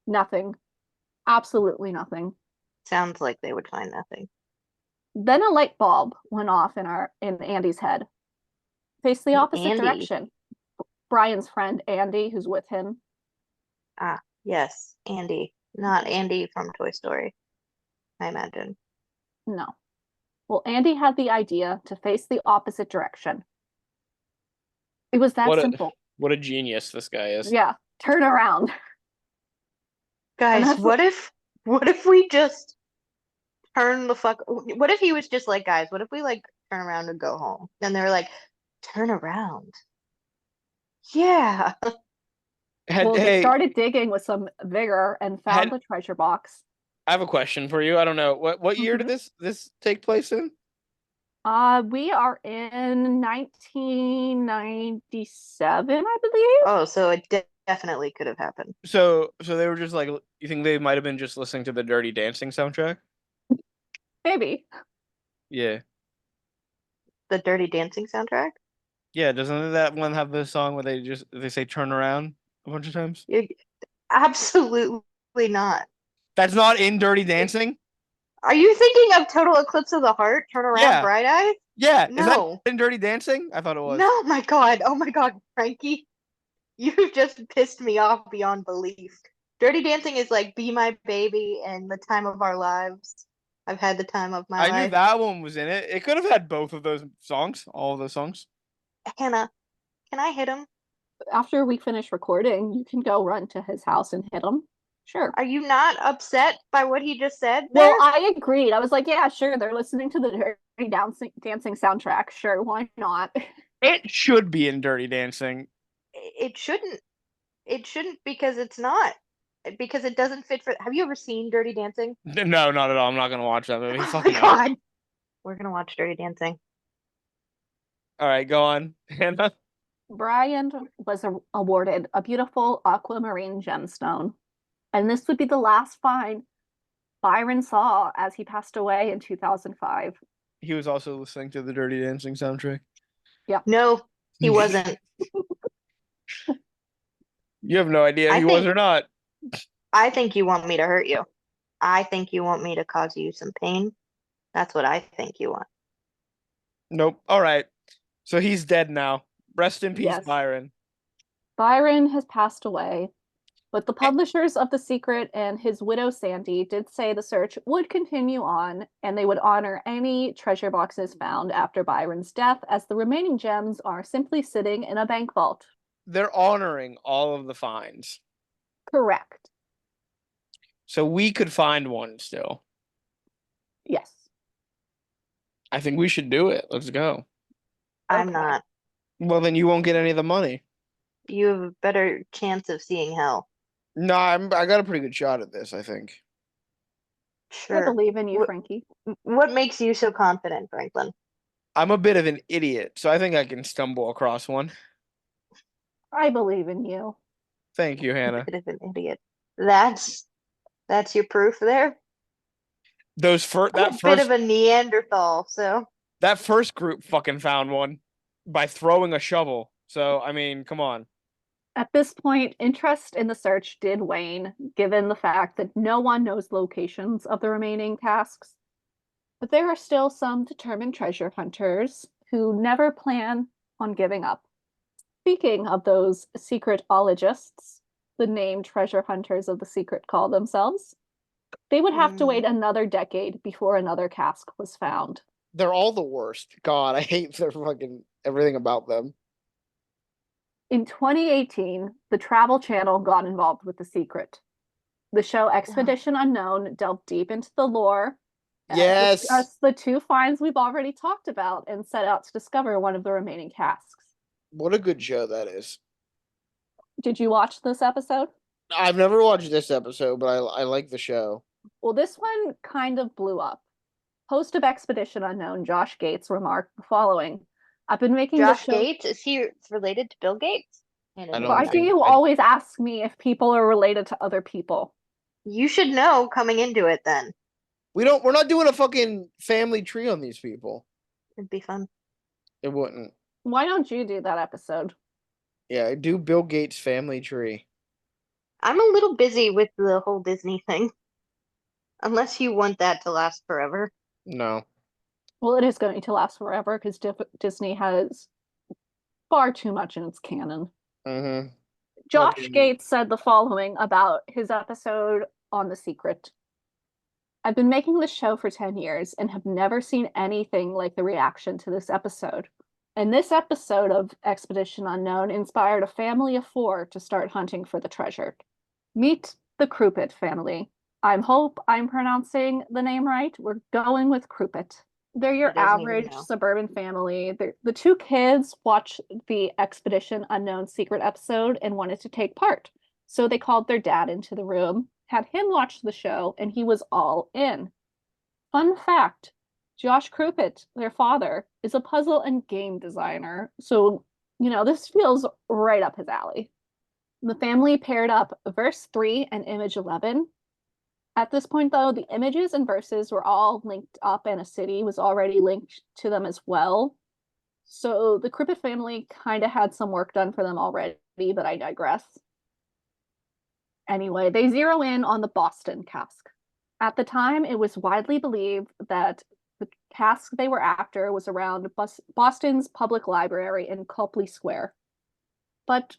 nothing. Absolutely nothing. Sounds like they would find nothing. Then a light bulb went off in Andy's head. Face the opposite Andy. direction. Brian's friend Andy, who's with him. Ah, yes, Andy. Not Andy from Toy Story, I imagine. No. Well, Andy had the idea to face the opposite direction. It was that simple. What a genius this guy is. Yeah, turn around. Guys, what if we just turn the fuck what if he was just like, guys, what if we like turn around and go home? And they were like, turn around. Yeah. Well, they Hey, started digging with some vigor and found the treasure box. I have a question for you. I don't know. What year did this take place in? We are in 1997, I believe. Oh, so it definitely could have happened. So they were just like, you think they might have been just listening to the Dirty Dancing soundtrack? Maybe. Yeah. The Dirty Dancing soundtrack? Yeah, doesn't that one have the song where they say turn around a bunch of times? Absolutely not. That's not in Dirty Dancing? Are you thinking of Total Eclipse of the Heart? Turn around, Yeah. Bright Eyes? Yeah. No. Is that in Dirty Dancing? I thought it was. No, my God. Oh my God, Frankie. You've just pissed me off beyond belief. Dirty Dancing is like Be My Baby and The Time of Our Lives. I've had the time of my life. I knew that one was in it. It could have had both of those songs, all of those songs. Hannah, can I hit him? After we finish recording, you can go run to his house and hit him. Sure. Are you not upset by what he just said? Well, I agreed. I was like, yeah, sure. They're listening to the Dirty Dancing soundtrack. Sure, why not? It should be in Dirty Dancing. It shouldn't. It shouldn't because it's not. Because it doesn't fit for. Have you ever seen Dirty Dancing? No, not at all. I'm not gonna watch that movie. Oh Fucking my hell. God. We're gonna watch Dirty Dancing. All right, go on, Hannah. Brian was awarded a beautiful aquamarine gemstone, and this would be the last find Byron saw as he passed away in 2005. He was also listening to the Dirty Dancing soundtrack. Yeah. No, he wasn't. You have no idea if he was or not. I think you want me to hurt you. I think you want me to cause you some pain. That's what I think you want. Nope. All right. So he's dead now. Rest in peace, Yes. Byron. Byron has passed away, but the publishers of The Secret and his widow Sandy did say the search would continue on and they would honor any treasure boxes found after Byron's death, as the remaining gems are simply sitting in a bank vault. They're honoring all of the finds. Correct. So we could find one still. Yes. I think we should do it. Let's go. I'm Okay. not. Well, then you won't get any of the money. You have a better chance of seeing hell. No, I got a pretty good shot at this, I think. I Sure. believe in you, What Frankie. what makes you so confident, Franklin? I'm a bit of an idiot, so I think I can stumble across one. I believe in you. Thank you, A Hannah. bit of an idiot. That's your proof there. Those fir I'm a bit of a Neanderthal, so that first group fucking found one by throwing a shovel. So, I mean, come on. At this point, interest in the search did wane, given the fact that no one knows locations of the remaining casques. But there are still some determined treasure hunters who never plan on giving up. Speaking of those secretologists, the named treasure hunters of the secret call themselves, they would have to wait another decade before another cask was found. They're all the worst. God, I hate their fucking everything about them. In 2018, the Travel Channel got involved with the secret. The show Expedition Unknown delved deep into the lore, Yes. discussed the two finds we've already talked about, and set out to discover one of the remaining casks. What a good show that is. Did you watch this episode? I've never watched this episode, but I like the show. Well, this one kind of blew up. Host of Expedition Unknown, Josh Gates, remarked the following. I've been making this Josh show. Gates, is he related to Bill Gates? I Why don't do think you always ask me if people are related to other people? You should know coming into it then. we're not doing a fucking family tree on these people. It'd be fun. It wouldn't. Why don't you do that episode? Yeah, do Bill Gates family tree. I'm a little busy with the whole Disney thing. Unless you want that to last forever. No. Well, it is going to last forever because Disney has far too much in its canon. Mm-hmm. Josh Gates said the following about his episode on The Secret. I've been making this show for 10 years and have never seen anything like the reaction to this episode. And this episode of Expedition Unknown inspired a family of 4 to start hunting for the treasure. Meet the Cruppet family. I hope I'm pronouncing the name right. We're going with Cruppet. They're your average suburban family. The 2 kids watched the Expedition Unknown Secret episode and wanted to take part. So they called their dad into the room, had him watch the show, and he was all in. Fun fact, Josh Cruppet, their father, is a puzzle and game designer. So, this feels right up his alley. The family paired up verse 3 and image 11. At this point, though, the images and verses were all linked up and a city was already linked to them as well. So the Cruppet family kind of had some work done for them already, but I digress. Anyway, they zero in on the Boston cask. At the time, it was widely believed that the cask they were after was around Boston's public library in Copley Square. But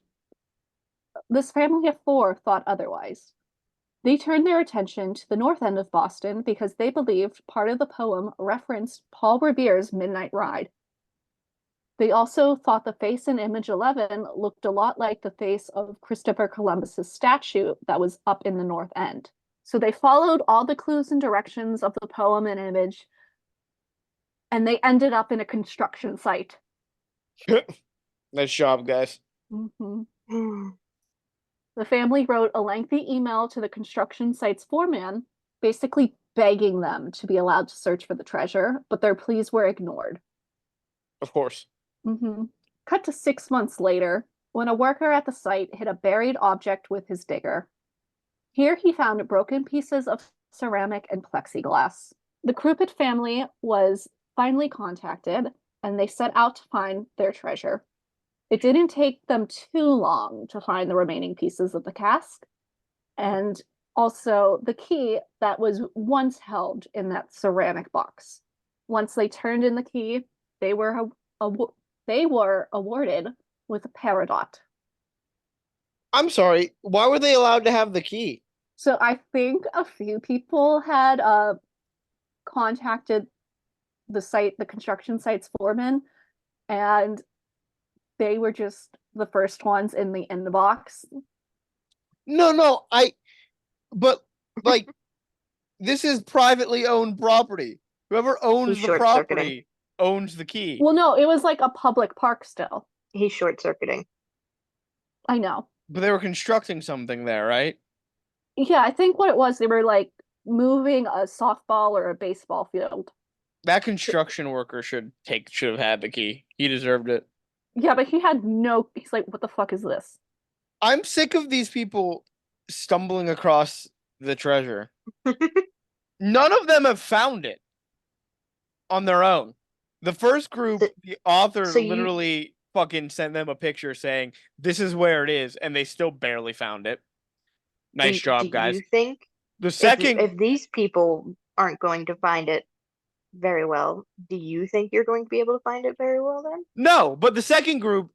this family of 4 thought otherwise. They turned their attention to the north end of Boston because they believed part of the poem referenced Paul Revere's Midnight Ride. They also thought the face in image 11 looked a lot like the face of Christopher Columbus's statue that was up in the north end. So they followed all the clues and directions of the poem and image, and they ended up in a construction site. Nice job, guys. Mm-hmm. The family wrote a lengthy email to the construction site's foreman, basically begging them to be allowed to search for the treasure, but their pleas were ignored. Of course. Mm-hmm. Cut to 6 months later, when a worker at the site hit a buried object with his digger. Here he found broken pieces of ceramic and plexiglass. The Cruppet family was finally contacted, and they set out to find their treasure. It didn't take them too long to find the remaining pieces of the cask, and also the key that was once held in that ceramic box. Once they turned in the key, they were awarded with a peridot. I'm sorry, why were they allowed to have the key? So I think a few people had contacted the construction site's foreman, and they were just the first ones in the inbox. No, but like, this is privately owned property. Whoever owns the property owns the key. Well, no, it was like a public park still. He's short-circuiting. I know. But they were constructing something there, right? Yeah, I think what it was, they were like moving a softball or a baseball field. That construction worker should have had the key. He deserved it. Yeah, but he's like, what the fuck is this? I'm sick of these people stumbling across the treasure. None of them have found it on their own. The first group, the author literally fucking sent them a picture saying, this is where it is, and they still barely found it. Nice job, guys. Do you think The second, if these people aren't going to find it very well, do you think you're going to be able to find it very well then? no, but the second group,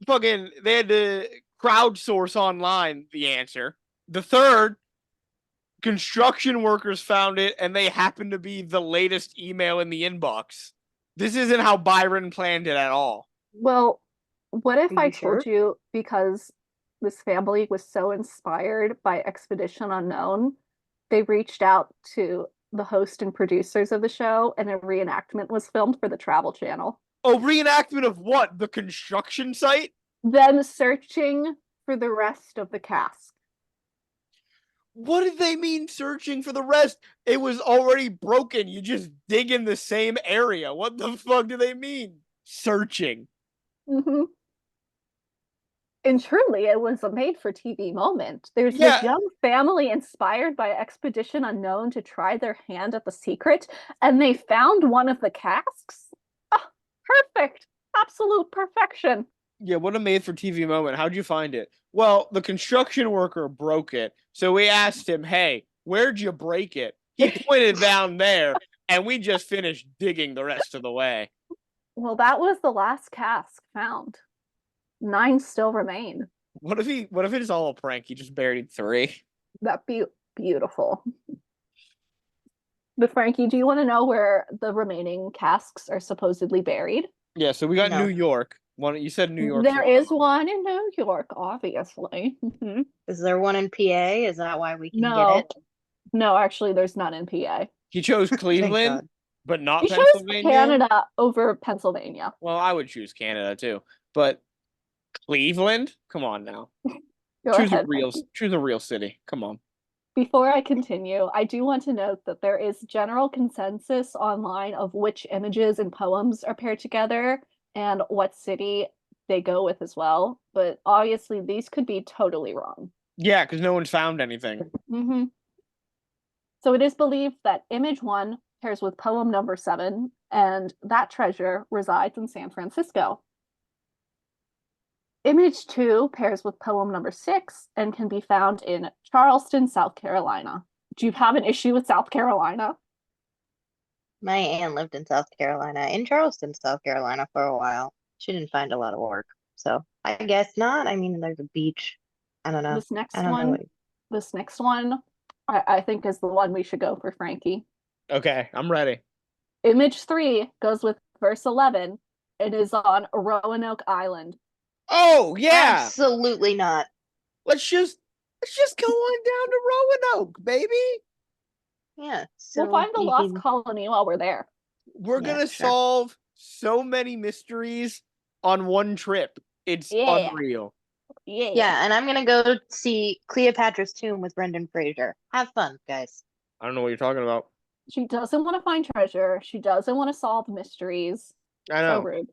fucking, they had to crowdsource online the answer. The third, construction workers found it, and they happen to be the latest email in the inbox. This isn't how Byron planned it at all. Well, what if Are I you told sure? you because this family was so inspired by Expedition Unknown, they reached out to the host and producers of the show, and a reenactment was filmed for the Travel Channel. Oh, reenactment of what? The construction site? Them searching for the rest of the cast. What did they mean searching for the rest? It was already broken. You just dig in the same area. What the fuck do they mean? Searching. Mm-hmm. And truly, it was a made-for-TV moment. There's this young family inspired by Expedition Unknown to try their hand at the secret, and they found one of the casques. Oh, perfect. Absolute perfection. Yeah, what a made-for-TV moment. How'd you find it? Well, the construction worker broke it, so we asked him, hey, where'd you break it? He pointed down there, and we just finished digging the rest of the way. Well, that was the last casque found. 9 still remain. What if it's all a prank? He just buried 3. That'd be beautiful. But Frankie, do you want to know where the remaining casques are supposedly buried? Yeah, so we got New York. You said New York. There is one in New York, obviously. Mm-hmm. Is there one in PA? Is that why we can No. get it? No, actually, there's none in PA. He chose Cleveland, but not He Pennsylvania. chose Canada over Pennsylvania. Well, I would choose Canada too, but Cleveland? Come on now. Choose a real city. Come on. Before I continue, I do want to note that there is general consensus online of which images and poems are paired together and what city they go with as well. But obviously, these could be totally wrong. Yeah, because no one's found anything. Mm-hmm. So it is believed that image 1 pairs with poem number 7, and that treasure resides in San Francisco. Image 2 pairs with poem number 6 and can be found in Charleston, South Carolina. Do you have an issue with South Carolina? My aunt lived in South Carolina, in Charleston, South Carolina for a while. She didn't find a lot of work, so I guess not. I mean, there's a beach. I don't know. This next one, I think is the one we should go for, Frankie. Okay, I'm ready. Image 3 goes with verse 11. It is on Roanoke Island. Oh, yeah. Absolutely not. Let's just go on down to Roanoke, baby. Yeah. So we'll find the lost colony while we're there. We're going to solve so many mysteries on one trip. It's unreal. Yeah, and I'm going to go see Cleopatra's tomb with Brendan Fraser. Have fun, guys. I don't know what you're talking about. She doesn't want to find treasure. She doesn't want to solve mysteries. I know. So rude.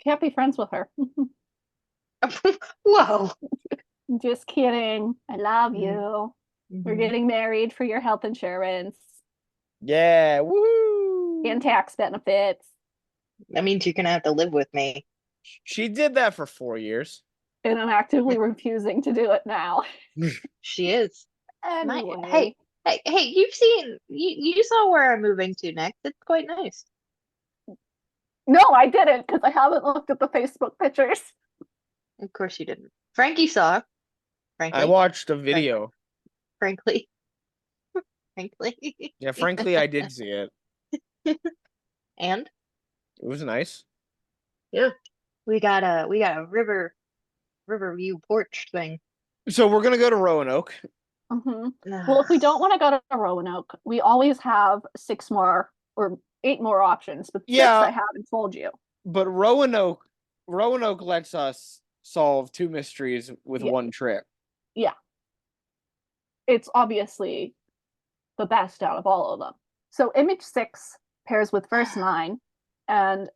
Can't be friends with her. Whoa. Just kidding. I love you. We're getting married for your health insurance. Yeah. Woo! And tax benefits. That means you're going to have to live with me. She did that for 4 years. And I'm actively refusing to do it now. She is. Anyway. Hey, you saw where I'm moving to next. It's quite nice. No, I didn't, because I haven't looked at the Facebook pictures. Of course you didn't. Frankie saw. Frankly. I watched a video. Frankly. Yeah, frankly, I did see it. And? It was nice. Yeah. We got a river view porch thing. So we're gonna go to Roanoke. Mm-hmm. Well, if we don't want to go to Roanoke, we always have 6 more or 8 more options. But 6 I haven't told you. But Roanoke Roanoke lets us solve 2 mysteries with Yeah. 1 trip. Yeah. It's obviously the best out of all of them. So image 6 pairs with verse 9 and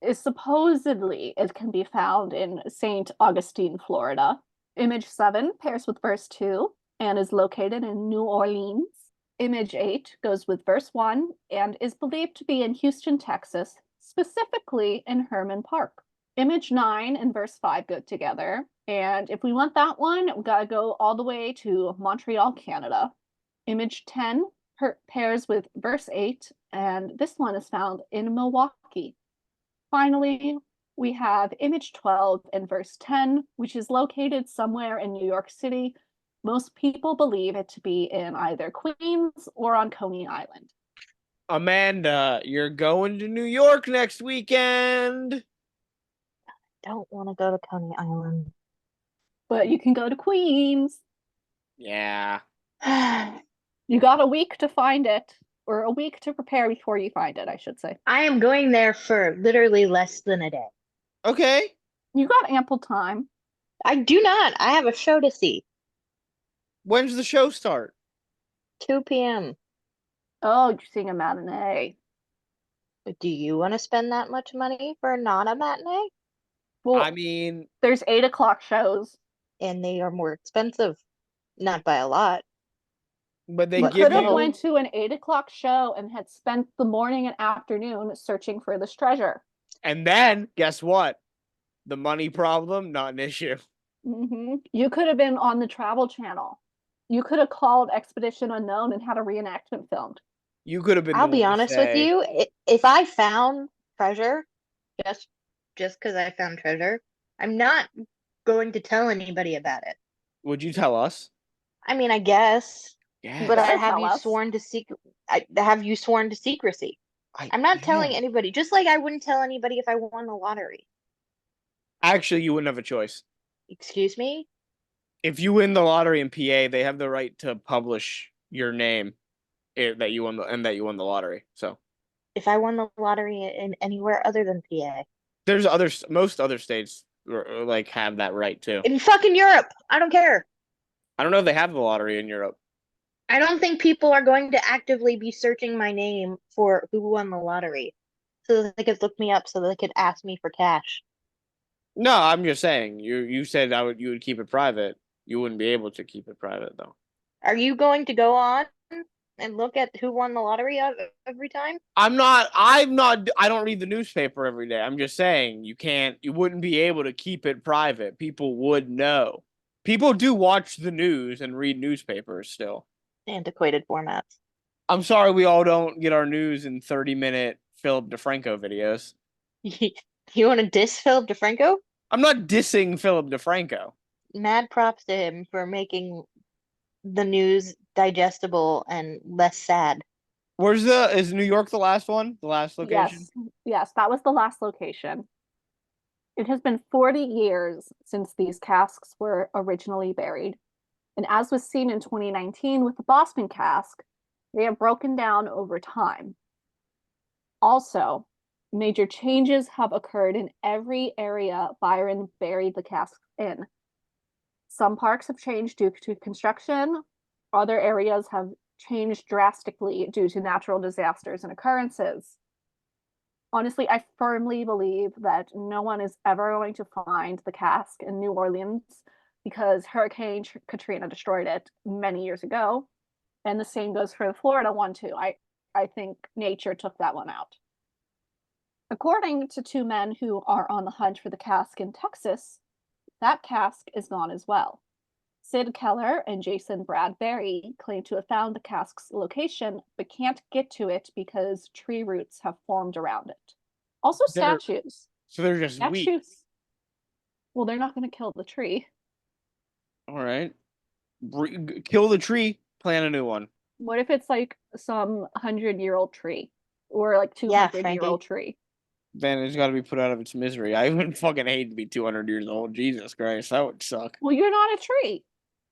is supposedly it can be found in St. Augustine, Florida. Image 7 pairs with verse 2 and is located in New Orleans. Image 8 goes with verse 1 and is believed to be in Houston, Texas, specifically in Herman Park. Image 9 and verse 5 go together. And if we want that one, we gotta go all the way to Montreal, Canada. Image 10 pairs with verse 8, and this one is found in Milwaukee. Finally, we have image 12 and verse 10, which is located somewhere in New York City. Most people believe it to be in either Queens or on Coney Island. Amanda, you're going to New York next weekend. Don't want to go to Coney Island. But you can go to Queens. Yeah. You got a week to find it, or a week to prepare before you find it, I should say. I am going there for literally less than a day. Okay. You got ample time. I do not. I have a show to see. When's the show start? 2 p.m. Oh, you're seeing a matinee. Do you want to spend that much money for not a matinee? Well, I mean, there's 8 o'clock shows. And they are more expensive. Not by a lot. but they You What, give could have you went to an 8 o'clock show and had spent the morning and afternoon searching for this treasure. and then guess what? The money problem, not an issue. You could have been on the Travel Channel. You could have called Expedition Unknown and had a reenactment filmed. You could have been I'll the be one to honest with say, you. If I found treasure, just because I found treasure, I'm not going to tell anybody about it. would you tell us? I mean, I guess, Yeah. but I better have tell you us. sworn to have you sworn to secrecy. I'm not telling anybody, just like I wouldn't tell anybody if I won the lottery. Actually, you wouldn't have a choice. Excuse me? If you win the lottery in PA, they have the right to publish your name that you won the lottery. So If I won the lottery in anywhere other than PA. there's most other states like have that right too. In fucking Europe! I don't care. I don't know if they have the lottery in Europe. I don't think people are going to actively be searching my name for who won the lottery so that they could look me up so that they could ask me for cash. No, I'm just saying. You said you would keep it private. You wouldn't be able to keep it private though. Are you going to go on and look at who won the lottery every time? I'm not. I don't read the newspaper every day. I'm just saying you wouldn't be able to keep it private. People would know. People do watch the news and read newspapers still. Antiquated formats. I'm sorry we all don't get our news in 30-minute Philip DeFranco videos. You want to diss Philip DeFranco? I'm not dissing Philip DeFranco. Mad props to him for making the news digestible and less sad. Is New York the last one? The last location? Yes, that was the last location. It has been 40 years since these casques were originally buried. And as was seen in 2019 with the Boston cask, they have broken down over time. Also, major changes have occurred in every area Byron buried the casks in. Some parks have changed due to construction. Other areas have changed drastically due to natural disasters and occurrences. Honestly, I firmly believe that no one is ever going to find the cask in New Orleans because Hurricane Katrina destroyed it many years ago. And the same goes for the Florida one too. I think nature took that one out. According to 2 men who are on the hunt for the cask in Texas, that cask is gone as well. Sid Keller and Jason Bradbury claim to have found the cask's location, but can't get to it because tree roots have formed around it. Also, statues. So they're just weak. Statues. Well, they're not going to kill the tree. All right. Kill the tree, plant a new one. What if it's like some 100-year-old tree or like 200-year-old tree? Then it's got to be put out of its misery. I would fucking hate to be 200 years old. Jesus Christ, that would suck. Well, you're not a tree.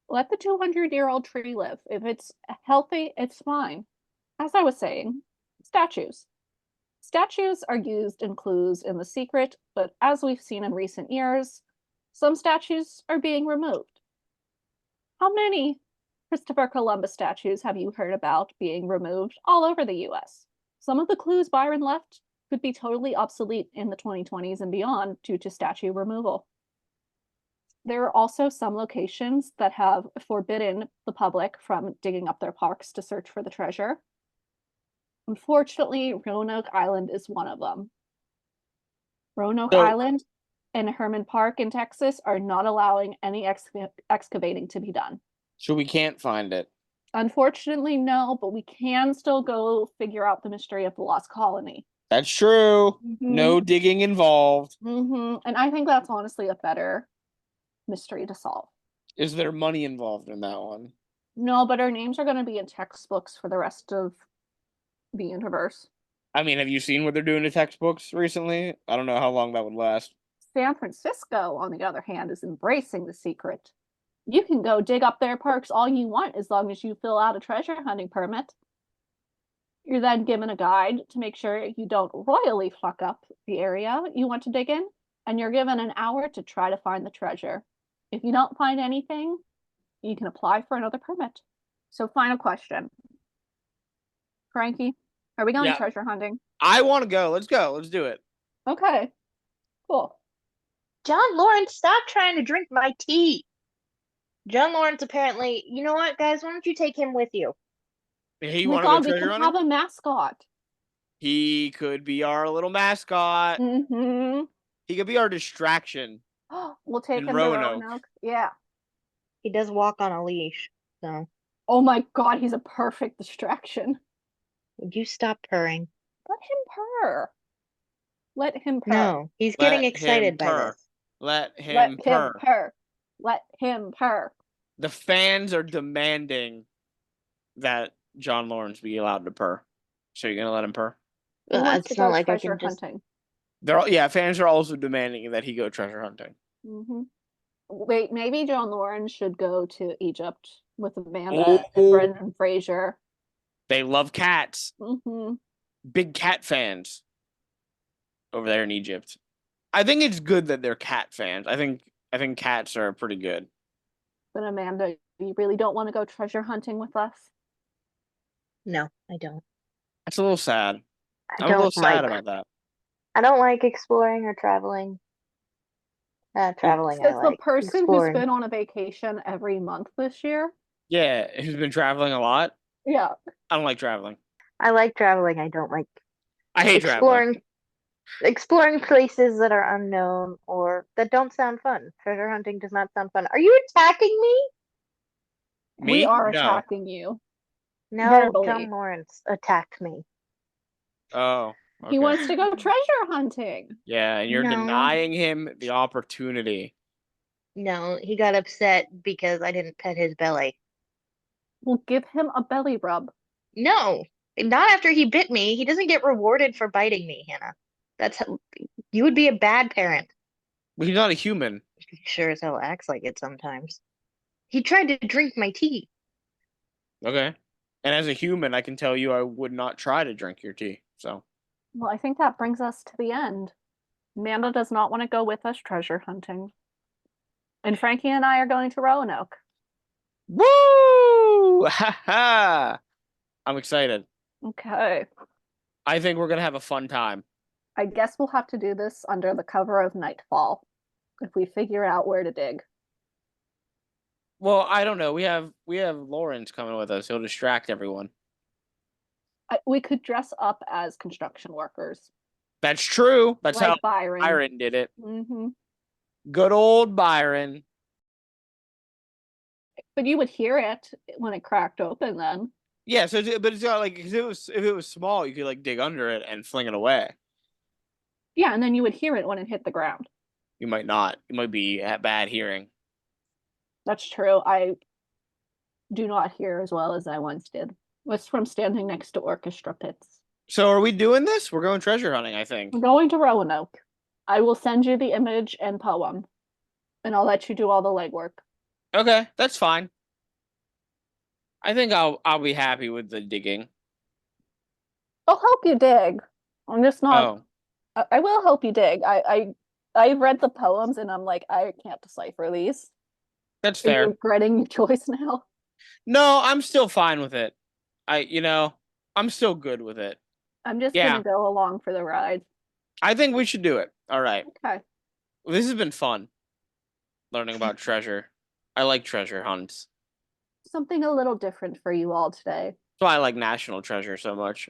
Let the 200-year-old tree live. If it's healthy, it's fine. As I was saying, statues. Statues are used in clues in The Secret, but as we've seen in recent years, some statues are being removed. How many Christopher Columbus statues have you heard about being removed all over the US? Some of the clues Byron left could be totally obsolete in the 2020s and beyond due to statue removal. There are also some locations that have forbidden the public from digging up their parks to search for the treasure. Unfortunately, Roanoke Island is one of them. Roanoke So, Island and Herman Park in Texas are not allowing any excavating to be done. so we can't find it. Unfortunately, no, but we can still go figure out the mystery of the lost colony. That's true. Mm-hmm. No digging involved. Mm-hmm. And I think that's honestly a better mystery to solve. Is there money involved in that one? No, but our names are going to be in textbooks for the rest of the universe. I mean, have you seen what they're doing to textbooks recently? I don't know how long that would last. San Francisco, on the other hand, is embracing The Secret. You can go dig up their parks all you want as long as you fill out a treasure hunting permit. You're then given a guide to make sure you don't royally fuck up the area you want to dig in, and you're given an hour to try to find the treasure. If you don't find anything, you can apply for another permit. So, final question. Frankie, are we going treasure hunting? I want to go. Let's go. Let's do it. Okay, cool. John Lawrence, stop trying to drink my tea. John Lawrence apparently, you know what, guys? Why don't you take him with you? Hey, you Oh my want to go God, we treasure can hunting? have a mascot. He could be our little mascot. Mm-hmm. He could be our distraction. We'll take In him Roanoke. to Roanoke. Yeah. He does walk on a leash, so Oh my God, he's a perfect distraction. would you stop purring? Let him purr. Let him purr. No, he's Let getting him excited by purr. this. Let him Let him purr. purr. Let him purr. The fans are demanding that John Lawrence be allowed to purr. So you're gonna let him purr? Who wants to It's not go like I treasure can just. hunting? Fans are also demanding that he go treasure hunting. Mm-hmm. Wait, maybe John Lawrence should go to Egypt with Amanda and Brendan Fraser. They love cats. Mm-hmm. Big cat fans over there in Egypt. I think it's good that they're cat fans. I think cats are pretty good. But Amanda, you really don't want to go treasure hunting with us? No, I don't. That's a little sad. I I'm a little don't sad like. about that. I don't like exploring or traveling. Traveling, I Says the like. person Exploring. who's been on a vacation every month this year. Yeah, who's been traveling a lot. Yeah. I don't like traveling. I like traveling. I don't like I hate traveling. exploring places that are unknown or that don't sound fun. Treasure hunting does not sound fun. Are you attacking me? Me? We are No. attacking you. No, Verbally. John Lawrence attacked me. Oh. He Okay. wants to go treasure hunting. Yeah, and you're No. denying him the opportunity. No, he got upset because I didn't pet his belly. We'll give him a belly rub. No, not after he bit me. He doesn't get rewarded for biting me, Hannah. You would be a bad parent. But he's not a human. He sure as hell acts like it sometimes. He tried to drink my tea. Okay. And as a human, I can tell you I would not try to drink your tea. So. Well, I think that brings us to the end. Amanda does not want to go with us treasure hunting. And Frankie and I are going to Roanoke. Woo! Ha ha! I'm excited. Okay. I think we're gonna have a fun time. I guess we'll have to do this under the cover of nightfall if we figure out where to dig. Well, I don't know. We have Lawrence coming with us. He'll distract everyone. We could dress up as construction workers. That's true. That's like how Byron. did it. Mm-hmm. Good old Byron. But you would hear it when it cracked open then. Yeah, but it's not like if it was small, you could like dig under it and fling it away. Yeah, and then you would hear it when it hit the ground. You might not. You might be at bad hearing. That's true. I do not hear as well as I once did. It's from standing next to orchestra pits. So are we doing this? We're going treasure hunting, I think. We're going to Roanoke. I will send you the image and poem, and I'll let you do all the legwork. Okay, that's fine. I think I'll be happy with the digging. I'll help you dig. I'm just not. Oh, I will help you dig. I read the poems and I'm like, I can't decipher these. that's Are you fair. regretting your choice now? No, I'm still fine with it. I'm still good with it. I'm just Yeah, gonna go along for the ride. I think we should do it. All right. Okay. Well, this has been fun learning about treasure. I like treasure hunts. Something a little different for you all today. That's why I like National Treasure so much.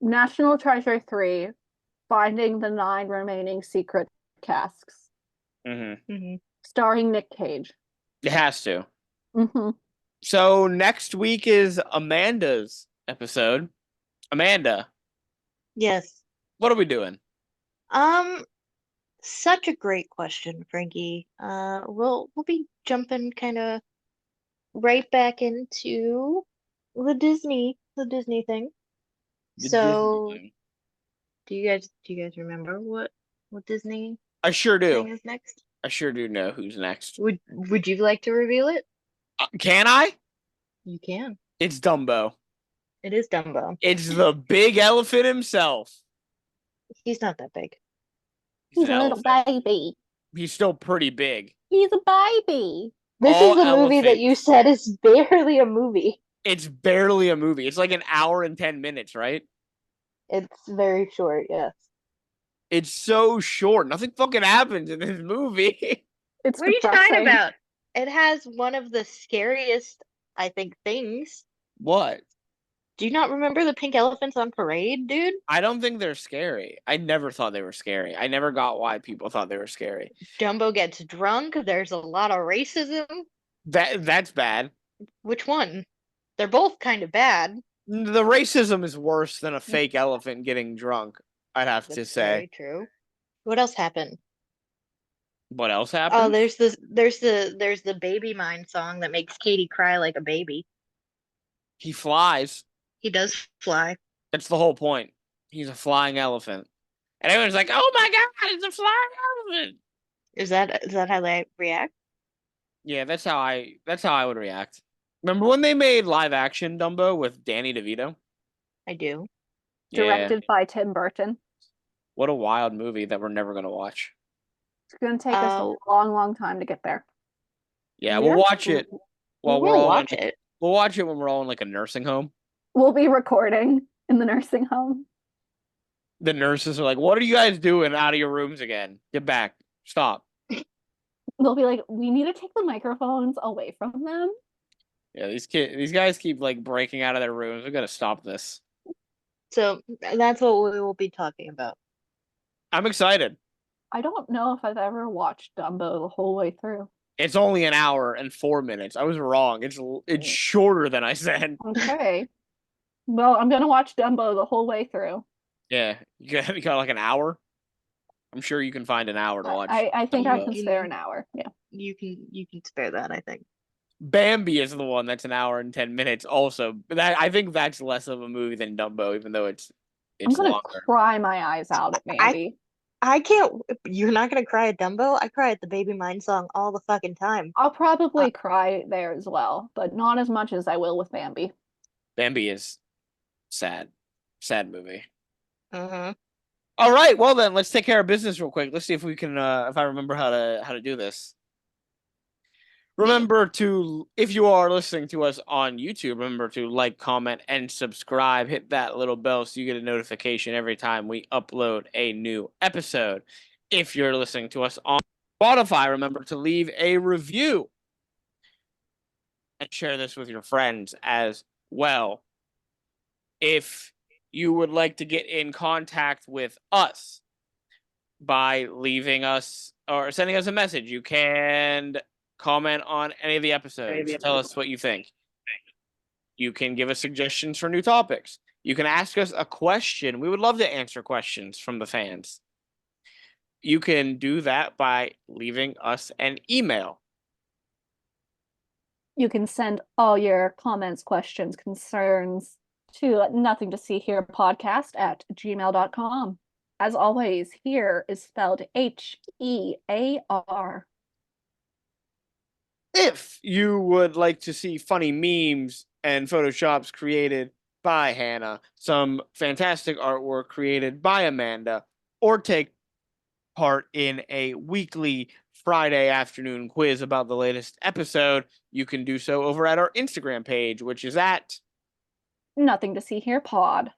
National Treasure 3, Finding the 9 Remaining Secret Casks, Mm-hmm. starring Nick Cage. It has to. Mm-hmm. So next week is Amanda's episode. Amanda, Yes. what are we doing? Such a great question, Frankie. We'll be jumping kind of right back into the Disney thing. The So, Disney thing. do you guys remember what Disney I sure thing do. is next? I sure do know who's next. Would you like to reveal it? Can I? You can. It's Dumbo. It is Dumbo. It's the big elephant himself. He's not that big. He's an a little elephant. baby. He's still pretty big. He's a baby. This All is the movie that you elephants. said is barely a movie. It's barely a movie. It's like an hour and 10 minutes, right? It's very short, yes. It's so short. Nothing fucking happens in this movie. It's What are you depressing. talking about? It has one of the scariest, I think, things. What? Do you not remember the pink elephants on parade, dude? I don't think they're scary. I never thought they were scary. I never got why people thought they were scary. Dumbo gets drunk. There's a lot of racism. That's bad. Which one? They're both kind of bad. The racism is worse than a fake elephant getting drunk, I'd have to That's say. very true. What else happened? What else Oh, happened? there's the Baby Mine song that makes Katie cry like a baby. He flies. He does fly. That's the whole point. He's a flying elephant. And everyone's like, oh my god, it's a flying elephant. Is that how they react? Yeah, that's how I would react. Remember when they made live action Dumbo with Danny DeVito? I do. Yeah. Directed by Tim Burton. What a wild movie that we're never gonna watch. It's going to take us a long, long time to get there. Yeah, we'll watch it while we're We'll all watch it. We'll watch it when we're all in like a nursing home. We'll be recording in the nursing home. The nurses are like, "What are you guys doing out of your rooms again? Get back! Stop!" They'll be like, we need to take the microphones away from them. Yeah, these guys keep like breaking out of their rooms. We gotta stop this. So that's what we will be talking about. I'm excited. I don't know if I've ever watched Dumbo the whole way through. It's only an hour and 4 minutes. I was wrong. It's shorter than I said. Okay. Well, I'm going to watch Dumbo the whole way through. Yeah, you got like an hour. I'm sure you can find an hour to watch. I think I Dumbo. can spare an hour. Yeah. You can spare that, I think. Bambi is the one that's an hour and 10 minutes. Also, I think that's less of a movie than Dumbo, even though it's I'm going to longer. cry my eyes out at Bambi. I can't. You're not gonna cry at Dumbo? I cry at the Baby Mine song all the fucking time. I'll probably cry there as well, but not as much as I will with Bambi. Bambi is sad movie. Uh-huh. All right, well then, let's take care of business real quick. Let's see if we can, if I remember how to do this. Remember to, if you are listening to us on YouTube, remember to like, comment, and subscribe. Hit that little bell so you get a notification every time we upload a new episode. If you're listening to us on Spotify, remember to leave a review and share this with your friends as well. If you would like to get in contact with us by leaving us or sending us a message, you can comment on any of the episodes. Tell us what you think. You can give us suggestions for new topics. You can ask us a question. We would love to answer questions from the fans. You can do that by leaving us an email. You can send all your comments, questions, concerns to nothing to see here podcast at gmail.com. As always, here is spelled HEAR. If you would like to see funny memes and photoshops created by Hannah, some fantastic artwork created by Amanda, or take part in a weekly Friday afternoon quiz about the latest episode, you can do so over at our Instagram page, which is at Nothing to see here, pod.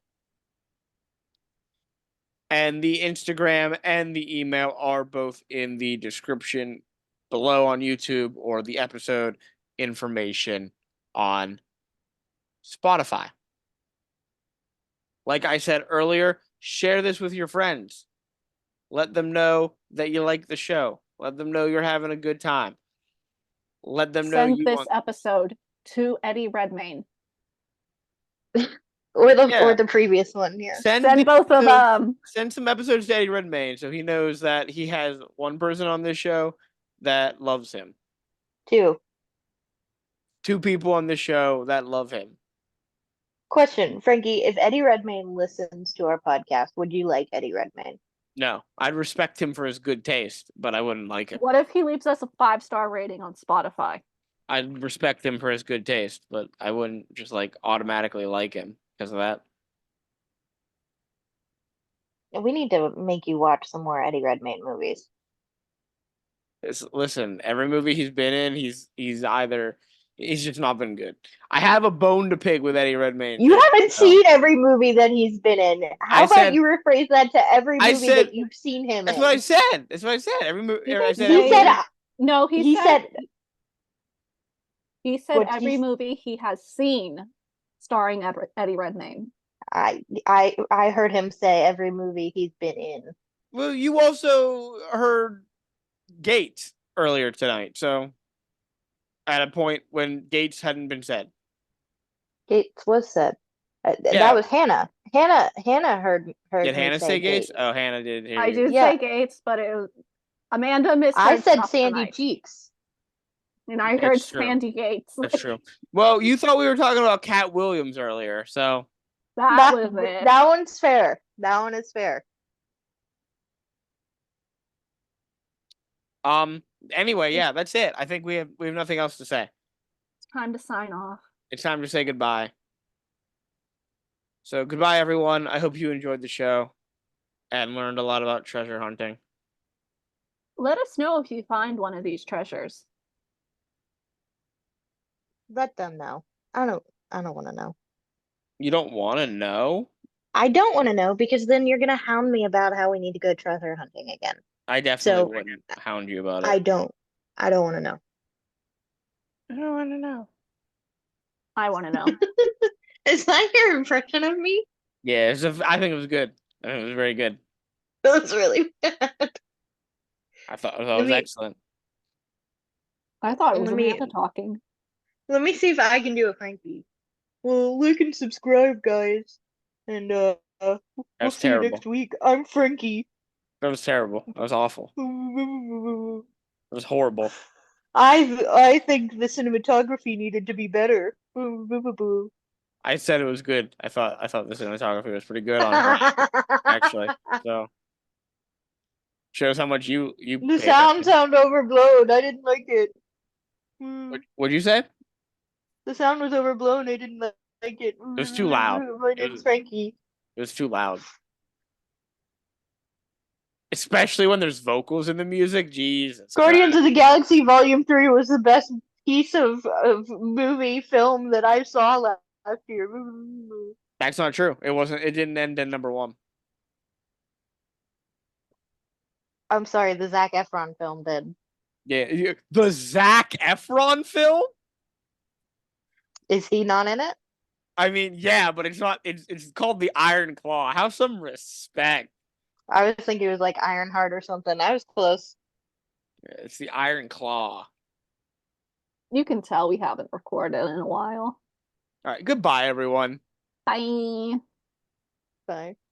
And the Instagram and the email are both in the description below on YouTube or the episode information on Spotify. Like I said earlier, share this with your friends. Let them know that you like the show. Let them know you're having a good time. Let them know Send you this want episode to Eddie Redmayne. Or Yeah. the previous one, yeah. Send both of them. Send some episodes to Eddie Redmayne so he knows that he has one person on this show that loves him. 2. 2 people on this show that love him. Question, Frankie, if Eddie Redmayne listens to our podcast, would you like Eddie Redmayne? No, I'd respect him for his good taste, but I wouldn't like him. What if he leaves us a 5-star rating on Spotify? I'd respect him for his good taste, but I wouldn't just like automatically like him because of that. We need to make you watch some more Eddie Redmayne movies. Listen, every movie he's been in, he's just not been good. I have a bone to pick with Eddie Redmayne. You haven't seen every movie that he's been in. How about you rephrase that to every movie that you've seen him in? That's what I said. That's what I said. Every movie. I said. He said every movie he has seen starring Eddie Redmayne. I heard him say every movie he's been in. Well, you also heard Gates earlier tonight, so at a point when Gates hadn't been said. Gates was said. That was Hannah. Hannah heard. Did Hannah say Gates? Oh, Hannah did. I did say Gates, but it was Amanda missed. I said Sandy Cheeks, and I heard Sandy Gates. That's true. Well, you thought we were talking about Cat Williams earlier, so that was it. That one's fair. That one is fair. Anyway, yeah, that's it. I think we have nothing else to say. It's time to sign off. It's time to say goodbye. So goodbye, everyone. I hope you enjoyed the show and learned a lot about treasure hunting. Let us know if you find one of these treasures. Let them know. I don't want to know. You don't want to know? I don't want to know because then you're gonna hound me about how we need to go treasure hunting again. I definitely wouldn't hound you about it. I don't want to know. I don't want to know. I want to know. Is that your impression of me? Yeah, I think it was good. I think it was very good. That was really bad. I thought it was excellent. I thought it was Amanda talking. Let me see if I can do a Frankie. Well, like and subscribe, guys. And we'll see you next week. I'm Frankie. That was terrible. That was awful. It was horrible. I think the cinematography needed to be better. I said it was good. I thought the cinematography was pretty good on it, actually. So shows how much you. The sound overblown. I didn't like it. What'd you say? The sound was overblown. I didn't like it. It was too loud. My name's Frankie. It was too loud. Especially when there's vocals in the music. Jesus. Guardians of the Galaxy Volume 3 was the best piece of movie film that I saw last year. That's not true. It wasn't. It didn't end in number 1. I'm sorry, the Zac Efron film did. Yeah, the Zac Efron film? Is he not in it? I mean, yeah, but it's not. It's called The Iron Claw. Have some respect. I was thinking it was like Ironheart or something. I was close. It's The Iron Claw. You can tell we haven't recorded in a while. All right, goodbye, everyone. Bye. Bye.